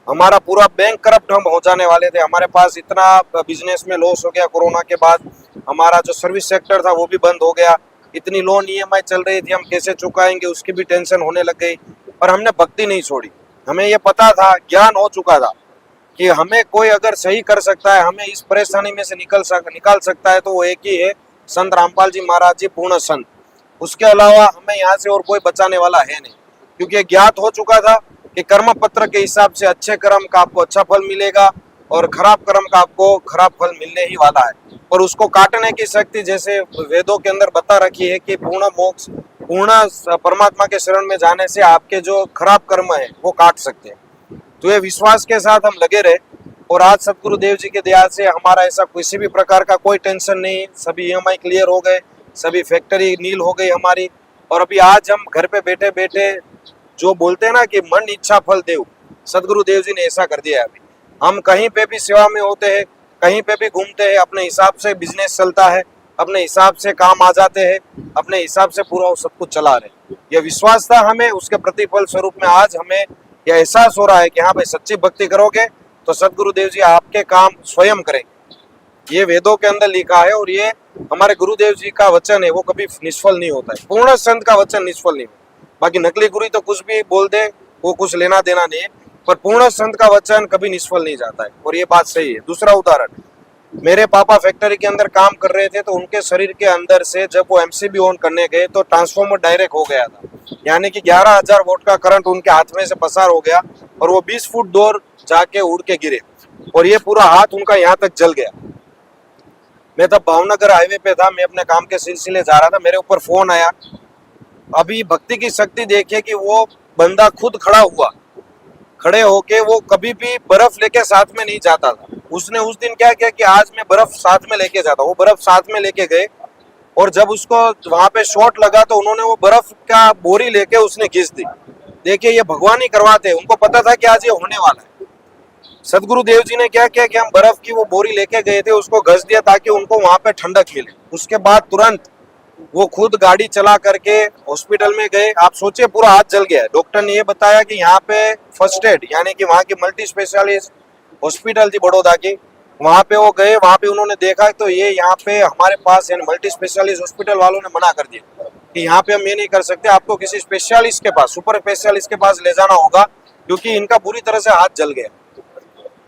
[SPEAKER 3] हमारा पूरा बैंक करप्ट हम हो जाने वाले थे। हमारे पास इतना बिजनेस में लॉस हो गया, कोरोना के बाद हमारा जो सर्विस सेक्टर था वो भी बंद हो गया, इतनी लोन ईएमआई चल रही थी, हम कैसे चुकाएंगे उसकी भी टेंशन होने लग गई। पर हमने भक्ति नहीं छोड़ी, हमें ये पता था, ज्ञान हो चुका था कि हमें कोई अगर सही कर सकता है, हमें इस परेशानी में से निकाल सकता है तो वो एक ही है, संत रामपाल जी महाराज जी, पूर्ण संत। उसके अलावा हमें यहाँ से और कोई बचाने वाला है नहीं, क्योंकि ज्ञात हो चुका था कि कर्म पत्र के हिसाब से अच्छे कर्म का आपको अच्छा फल मिलेगा और खराब कर्म का आपको खराब फल मिलने ही वाला है। और उसको काटने की शक्ति, जैसे वेदों के अंदर बता रखी है कि पूर्ण मोक्ष, पूर्ण परमात्मा के शरण में जाने से आपके जो खराब कर्म है वो काट सकते हैं। तो ये विश्वास के साथ हम लगे रहे और आज सदगुरु देव जी के दया से हमारा ऐसा किसी भी प्रकार का कोई टेंशन नहीं, सभी ईएमआई क्लियर हो गए, सभी फैक्ट्री नील हो गई हमारी। और अभी आज हम घर पे बैठे बैठे जो बोलते हैं ना कि मन इच्छा फल देव, सदगुरु देव जी ने ऐसा कर दिया है। अभी हम कहीं पे भी सेवा में होते हैं, कहीं पे भी घूमते हैं, अपने हिसाब से बिजनेस चलता है, अपने हिसाब से काम आ जाते हैं, अपने हिसाब से पूरा सब कुछ चला रहे। ये विश्वास था हमें, उसके प्रतिफल स्वरूप में आज हमें यह एहसास हो रहा है कि हाँ भाई, सच्ची भक्ति करोगे तो सदगुरु देव जी आपके काम स्वयं करेंगे। ये वेदों के अंदर लिखा है और ये हमारे गुरुदेव जी का वचन है, वो कभी निष्फल नहीं होता है। पूर्ण संत का वचन निष्फल नहीं होता। बाकी नकली गुरु तो कुछ भी बोल दे, वो कुछ लेना देना नहीं है, पर पूर्ण संत का वचन कभी निष्फल नहीं जाता है और ये बात सही है। दूसरा उदाहरण, मेरे पापा फैक्ट्री के अंदर काम कर रहे थे तो उनके शरीर के अंदर से जब वो एमसीबी ऑन करने गए तो ट्रांसफॉर्मर डायरेक्ट हो गया था, यानी कि 11,000 वोल्ट का करंट उनके हाथ में से पसार हो गया और वो 20 फुट दूर जाके उड़ के गिरे और ये पूरा हाथ उनका यहाँ तक जल गया। मैं तब भावनगर हाईवे पे था, मैं अपने काम के सिलसिले जा रहा था, मेरे ऊपर फोन आया। अभी भक्ति की शक्ति देखिए कि वो बंदा खुद खड़ा हुआ, खड़े होके वो कभी भी बर्फ लेके साथ में नहीं जाता था। उसने उस दिन क्या किया कि आज मैं बर्फ साथ में लेके जाता, वो बर्फ साथ में लेके गए और जब उसको वहां पे शॉट लगा तो उन्होंने वो बर्फ का बोरी लेके उसने घिस दी। देखिए, ये भगवान ही करवाते, उनको पता था कि आज ये होने वाला है। सदगुरु देव जी ने क्या किया कि हम बर्फ की वो बोरी लेके गए थे, उसको घस दिया ताकि उनको वहां पे ठंडक मिले। उसके बाद तुरंत वो खुद गाड़ी चला करके हॉस्पिटल में गए। आप सोचिए, पूरा हाथ जल गया है। डॉक्टर ने ये बताया कि यहाँ पे फर्स्ट एड, यानी कि वहाँ की मल्टी स्पेशलिस्ट हॉस्पिटल थी बड़ौदा की, वहाँ पे वो गए। वहाँ पे उन्होंने देखा तो ये यहाँ पे हमारे पास यानी मल्टी स्पेशलिस्ट हॉस्पिटल वालों ने मना कर दिया कि यहाँ पे हम ये नहीं कर सकते, आपको किसी स्पेशलिस्ट के पास, सुपर स्पेशलिस्ट के पास ले जाना होगा, क्योंकि इनका बुरी तरह से हाथ जल गया।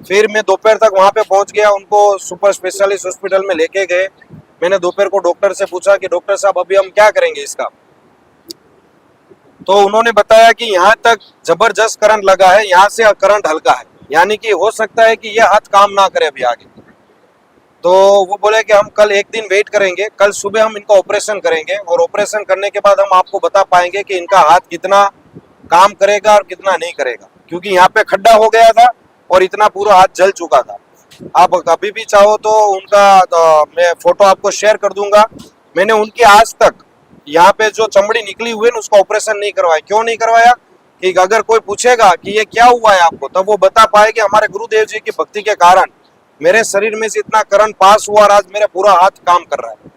[SPEAKER 3] फिर मैं दोपहर तक वहाँ पे पहुँच गया, उनको सुपर स्पेशलिस्ट हॉस्पिटल में लेके गए। मैंने दोपहर को डॉक्टर से पूछा कि डॉक्टर साहब अभी हम क्या करेंगे इसका, तो उन्होंने बताया कि यहाँ तक जबरदस्त करंट लगा है, यहाँ से करंट हल्का है, यानी कि हो सकता है कि यह हाथ काम ना करे अभी आगे। तो वो बोले कि हम कल एक दिन वेट करेंगे, कल सुबह हम इनका ऑपरेशन करेंगे और ऑपरेशन करने के बाद हम आपको बता पाएंगे कि इनका हाथ कितना काम करेगा और कितना नहीं करेगा, क्योंकि यहाँ पे खड्डा हो गया था और इतना पूरा हाथ जल चुका था। आप कभी भी चाहो तो उनका मैं फोटो आपको शेयर कर दूंगा। मैंने उनकी आज तक यहाँ पे जो चमड़ी निकली हुई है ना उसका ऑपरेशन नहीं करवाया। क्यों नहीं करवाया कि अगर कोई पूछेगा कि ये क्या हुआ है आपको, तब वो बता पाए कि हमारे गुरुदेव जी की भक्ति के कारण मेरे शरीर में से इतना करंट पास हुआ और आज मेरा पूरा हाथ काम कर रहा है।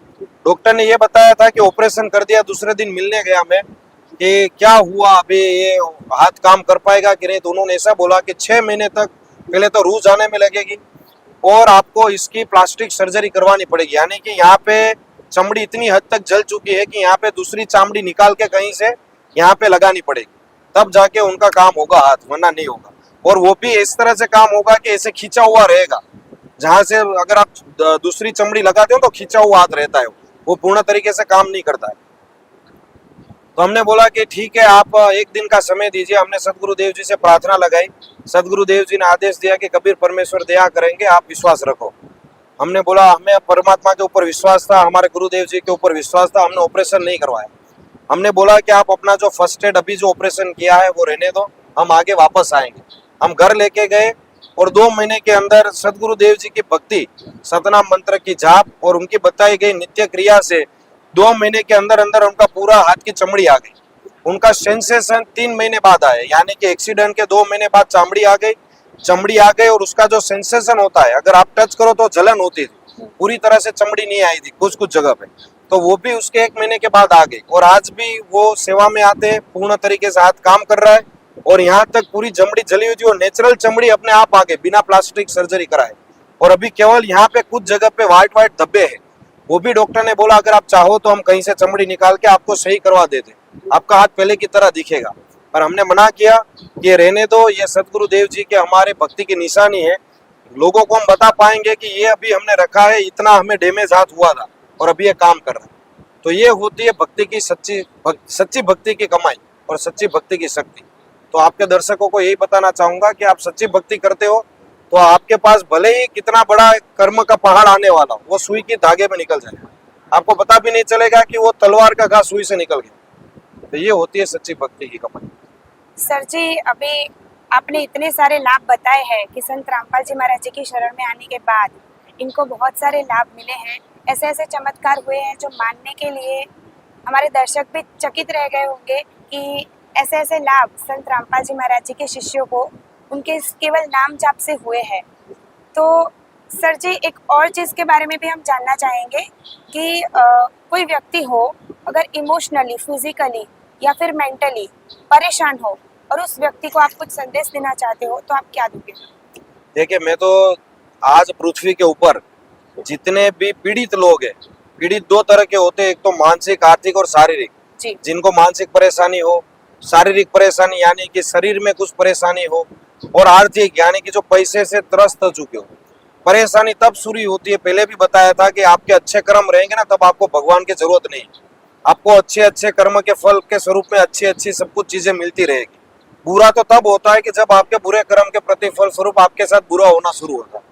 [SPEAKER 3] डॉक्टर ने ये बताया था कि ऑपरेशन कर दिया, दूसरे दिन मिलने गया मैं कि क्या हुआ, अभी ये हाथ काम कर पाएगा कि नहीं, तो उन्होंने ऐसा बोला कि 6 महीने तक पहले तो रूह जाने में लगेगी और आपको इसकी प्लास्टिक सर्जरी करवानी पड़ेगी। यानी कि यहाँ पे चमड़ी इतनी हद तक जल चुकी है कि यहाँ पे दूसरी चमड़ी निकाल के कहीं से यहाँ पे लगानी पड़ेगी, तब जाके उनका काम होगा हाथ, वरना नहीं होगा। और वो भी इस तरह से काम होगा कि ऐसे खींचा हुआ रहेगा, जहां से अगर आप दूसरी चमड़ी लगाते हो तो खींचा हुआ हाथ रहता है, वो पूर्ण तरीके से काम नहीं करता है। तो हमने बोला कि ठीक है, आप एक दिन का समय दीजिए। हमने सदगुरुदेव जी से प्रार्थना लगाई। सदगुरुदेव जी ने आदेश दिया कि कबीर परमेश्वर दया करेंगे, आप विश्वास रखो। हमने बोला हमें परमात्मा के ऊपर विश्वास था, हमारे गुरुदेव जी के ऊपर विश्वास था, हमने ऑपरेशन नहीं करवाया। हमने बोला कि आप अपना जो फर्स्ट एड अभी जो ऑपरेशन किया है वो रहने दो, हम आगे वापस आएंगे। हम घर लेके गए और 2 महीने के अंदर सदगुरुदेव जी की भक्ति, सतनाम मंत्र की जाप और उनकी बताई गई नित्य क्रिया से 2 महीने के अंदर अंदर उनका पूरा हाथ की चमड़ी आ गई। उनका सेंसेशन 3 महीने बाद आया, यानी कि एक्सीडेंट के 2 महीने बाद चमड़ी आ गई और उसका जो सेंसेशन होता है, अगर आप टच करो तो जलन होती थी, पूरी तरह से चमड़ी नहीं आई थी कुछ कुछ जगह पे, तो वो भी उसके 1 महीने के बाद आ गई। और आज भी वो सेवा में आते, पूर्ण तरीके से हाथ काम कर रहा है और यहाँ तक पूरी चमड़ी जली हुई थी और नेचुरल चमड़ी अपने आप आ गई बिना प्लास्टिक सर्जरी कराए। और अभी केवल यहाँ पे कुछ जगह पे व्हाइट धब्बे हैं, वो भी डॉक्टर ने बोला अगर आप चाहो तो हम कहीं से चमड़ी निकाल के आपको सही करवा देते, आपका हाथ पहले की तरह दिखेगा। पर हमने मना किया कि ये रहने दो, ये सदगुरुदेव जी के हमारे भक्ति की निशानी है। लोगों को हम बता पाएंगे कि ये अभी हमने रखा है, इतना हमें डैमेज हाथ हुआ था और अभी ये काम कर रहा है। तो ये होती है भक्ति की सच्ची भक्ति की कमाई और सच्ची भक्ति की शक्ति। तो आपके दर्शकों को यही बताना चाहूंगा कि आप सच्ची भक्ति करते हो तो आपके पास भले ही कितना बड़ा कर्म का पहाड़ आने वाला हो, वो सुई की धागे में निकल जाएगा, आपको पता भी नहीं चलेगा कि वो तलवार का घा सुई से निकल गया। तो ये होती है सच्ची भक्ति की कमाई।
[SPEAKER 2] सर जी, अभी आपने इतने सारे लाभ बताए हैं कि संत रामपाल जी महाराज जी की शरण में आने के बाद इनको बहुत सारे लाभ मिले हैं, ऐसे ऐसे चमत्कार हुए हैं जो मानने के लिए हमारे दर्शक भी चकित रह गए होंगे कि ऐसे ऐसे लाभ संत रामपाल जी महाराज जी के शिष्यों को उनके केवल नाम जाप से हुए हैं। तो सर जी, एक और चीज़ के बारे में भी हम जानना चाहेंगे कि कोई व्यक्ति हो अगर इमोशनली, फिजिकली या फिर मेंटली परेशान हो और उस व्यक्ति को आप कुछ संदेश देना चाहते हो तो आप क्या दोगे?
[SPEAKER 3] देखिए, मैं तो आज पृथ्वी के ऊपर जितने भी पीड़ित लोग हैं, पीड़ित 2 तरह के होते हैं, एक तो मानसिक, आर्थिक और शारीरिक।
[SPEAKER 2] जी।
[SPEAKER 3] जिनको मानसिक परेशानी हो, शारीरिक परेशानी यानी कि शरीर में कुछ परेशानी हो, और आर्थिक यानी कि जो पैसे से त्रस्त हो चुके हो। परेशानी तब शुरू होती है, पहले भी बताया था कि आपके अच्छे कर्म रहेंगे ना, तब आपको भगवान की जरूरत नहीं, आपको अच्छे अच्छे कर्म के फल के स्वरूप में अच्छी अच्छी सब कुछ चीजें मिलती रहेगी। बुरा तो तब होता है कि जब आपके बुरे कर्म के प्रतिफल स्वरूप आपके साथ बुरा होना शुरू होता है,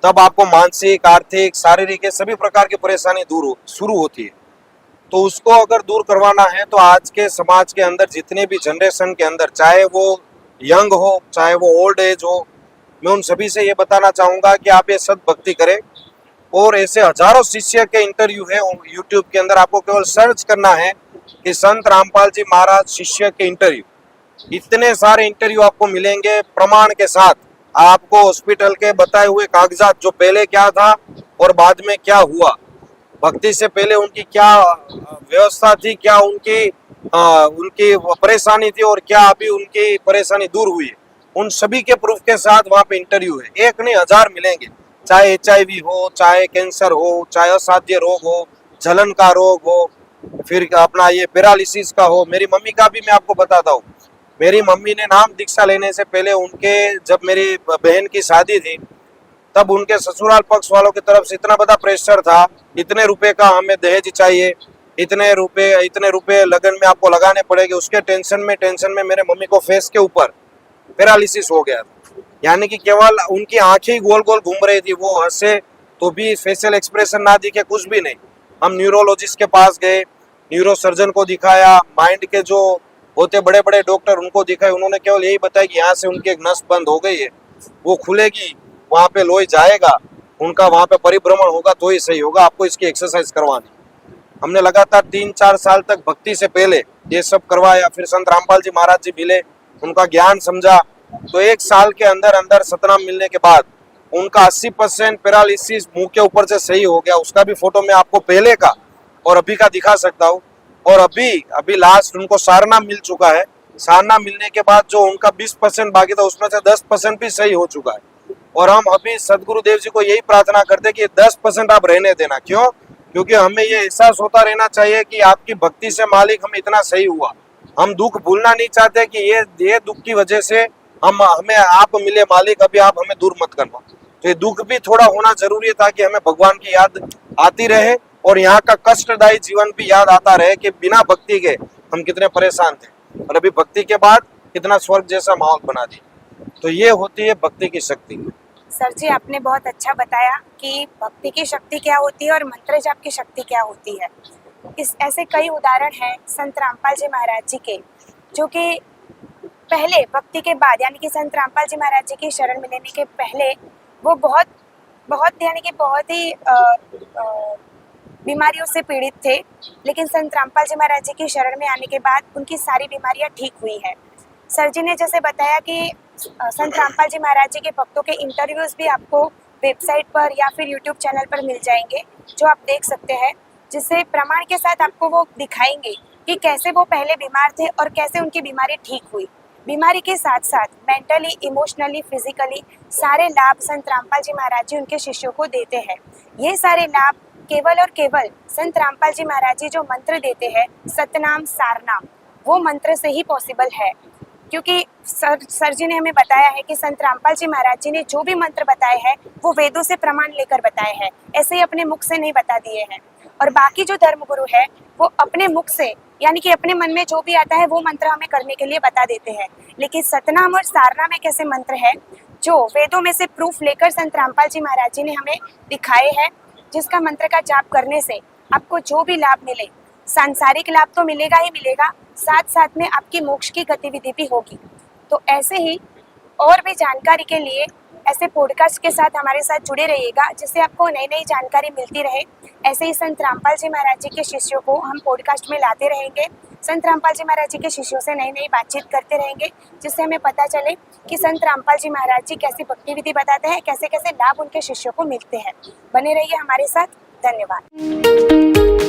[SPEAKER 3] तब आपको मानसिक, आर्थिक, शारीरिक के सभी प्रकार की परेशानी शुरू होती है। तो उसको अगर दूर करवाना है तो आज के समाज के अंदर जितने भी जनरेशन के अंदर, चाहे वो यंग हो चाहे वो ओल्ड एज हो, मैं उन सभी से ये बताना चाहूँगा कि आप ये सद्भक्ति करें। और ऐसे हजारों शिष्य के इंटरव्यू है यूट्यूब के अंदर, आपको केवल सर्च करना है कि संत रामपाल जी महाराज शिष्य के इंटरव्यू। इतने सारे इंटरव्यू आपको मिलेंगे प्रमाण के साथ, आपको हॉस्पिटल के बताए हुए कागजात, जो पहले क्या था और बाद में क्या हुआ, भक्ति से पहले उनकी क्या व्यवस्था थी, क्या उनकी परेशानी थी और क्या अभी उनकी परेशानी दूर हुई है, उन सभी के प्रूफ के साथ वहाँ पे इंटरव्यू है। एक नहीं, 1000 मिलेंगे। चाहे HIV हो, चाहे कैंसर हो, चाहे असाध्य रोग हो, जलन का रोग हो, फिर अपना ये पैरालिसिस का हो। मेरी मम्मी का भी मैं आपको बताता हूँ। मेरी मम्मी ने नाम दीक्षा लेने से पहले जब मेरी बहन की शादी थी, तब उनके ससुराल पक्ष वालों की तरफ से इतना बड़ा प्रेशर था, इतने रुपए का हमें दहेज चाहिए, इतने रुपए लगन में आपको लगाने पड़ेंगे। उसके टेंशन में मेरे मम्मी को फेस के ऊपर पैरालिसिस हो गया था, यानी कि केवल उनकी आंखें गोल गोल घूम रही थी, वो हंसे तो भी फेशियल एक्सप्रेशन ना दिखे, कुछ भी नहीं। हम न्यूरोलॉजिस्ट के पास गए, न्यूरो सर्जन को दिखाया, माइंड के जो होते बड़े बड़े डॉक्टर उनको दिखाए, उन्होंने केवल यही बताया कि यहाँ से उनकी एक नस बंद हो गई है वो खुलेगी, वहाँ पे लोही जाएगा, उनका वहाँ पे परिभ्रमण होगा तो ही सही होगा। आपको इसकी एक्सरसाइज करवानी। हमने लगातार 3-4 साल तक भक्ति से पहले ये सब करवाया। फिर संत रामपाल जी महाराज जी मिले, उनका ज्ञान समझा। तो 1 साल के अंदर अंदर सतनाम मिलने के बाद उनका 80% पैरालिसिस मुंह के ऊपर से सही हो गया। उसका भी फोटो मैं आपको पहले का और अभी का दिखा सकता हूँ। और अभी लास्ट उनको सारनाम मिल चुका है। सारनाम मिलने के बाद जो उनका 20% बाकी था उसमें से 10% भी सही हो चुका है। और हम अभी सदगुरुदेव जी को यही प्रार्थना करते कि 10% आप रहने देना। क्यों? क्योंकि हमें ये एहसास होता रहना चाहिए कि आपकी भक्ति से मालिक हमें इतना सही हुआ। हम दुख भूलना नहीं चाहते कि ये दुख की वजह से हमें आप मिले मालिक, अभी आप हमें दूर मत करना। तो ये दुख भी थोड़ा होना जरूरी है ताकि हमें भगवान की याद आती रहे और यहाँ का कष्टदायी जीवन भी याद आता रहे कि बिना भक्ति के हम कितने परेशान थे और अभी भक्ति के बाद कितना स्वर्ग जैसा माहौल बना दिया। तो ये होती है भक्ति की शक्ति।
[SPEAKER 2] सर जी, आपने बहुत अच्छा बताया कि भक्ति की शक्ति क्या होती है और मंत्र जाप की शक्ति क्या होती है। ऐसे कई उदाहरण हैं संत रामपाल जी महाराज जी के, जो कि पहले भक्ति के बाद यानी कि संत रामपाल जी महाराज जी की शरण में लेने के पहले वो बहुत यानी कि बहुत ही बीमारियों से पीड़ित थे। लेकिन संत रामपाल जी महाराज जी की शरण में आने के बाद उनकी सारी बीमारियां ठीक हुई हैं। सर जी ने जैसे बताया कि संत रामपाल जी महाराज जी के भक्तों के इंटरव्यूज भी आपको वेबसाइट पर या फिर यूट्यूब चैनल पर मिल जाएंगे, जो आप देख सकते हैं, जिससे प्रमाण के साथ आपको वो दिखाएंगे कि कैसे वो पहले बीमार थे और कैसे उनकी बीमारी ठीक हुई। बीमारी के साथ साथ मेंटली, इमोशनली, फिजिकली सारे लाभ संत रामपाल जी महाराज जी उनके शिष्यों को देते हैं। ये सारे लाभ केवल और केवल संत रामपाल जी महाराज जी जो मंत्र देते हैं, सतनाम सारनाम, वो मंत्र से ही पॉसिबल है। क्योंकि सर जी ने हमें बताया है कि संत रामपाल जी महाराज जी ने जो भी मंत्र बताए हैं वो वेदों से प्रमाण लेकर बताए हैं, ऐसे ही अपने मुख से नहीं बता दिए हैं। और बाकी जो धर्मगुरु है वो अपने मुख से यानी कि अपने मन में जो भी आता है वो मंत्र हमें करने के लिए बता देते हैं। लेकिन सतनाम और सारनाम एक ऐसे मंत्र है जो वेदों में से प्रूफ लेकर संत रामपाल जी महाराज जी ने हमें दिखाए हैं, जिसका मंत्र का जाप करने से आपको जो भी लाभ मिले, सांसारिक लाभ तो मिलेगा ही मिलेगा, साथ साथ में आपकी मोक्ष की गतिविधि भी होगी। तो ऐसे ही और भी जानकारी के लिए ऐसे पॉडकास्ट के साथ हमारे साथ जुड़े रहिएगा, जिससे आपको नई नई जानकारी मिलती रहे। ऐसे ही संत रामपाल जी महाराज जी के शिष्यों को हम पॉडकास्ट में लाते रहेंगे, संत रामपाल जी महाराज जी के शिष्यों से नई नई बातचीत करते रहेंगे, जिससे हमें पता चले कि संत रामपाल जी महाराज जी कैसी भक्ति विधि बताते हैं, कैसे कैसे लाभ उनके शिष्यों को मिलते हैं। बने रहिए हमारे साथ। धन्यवाद।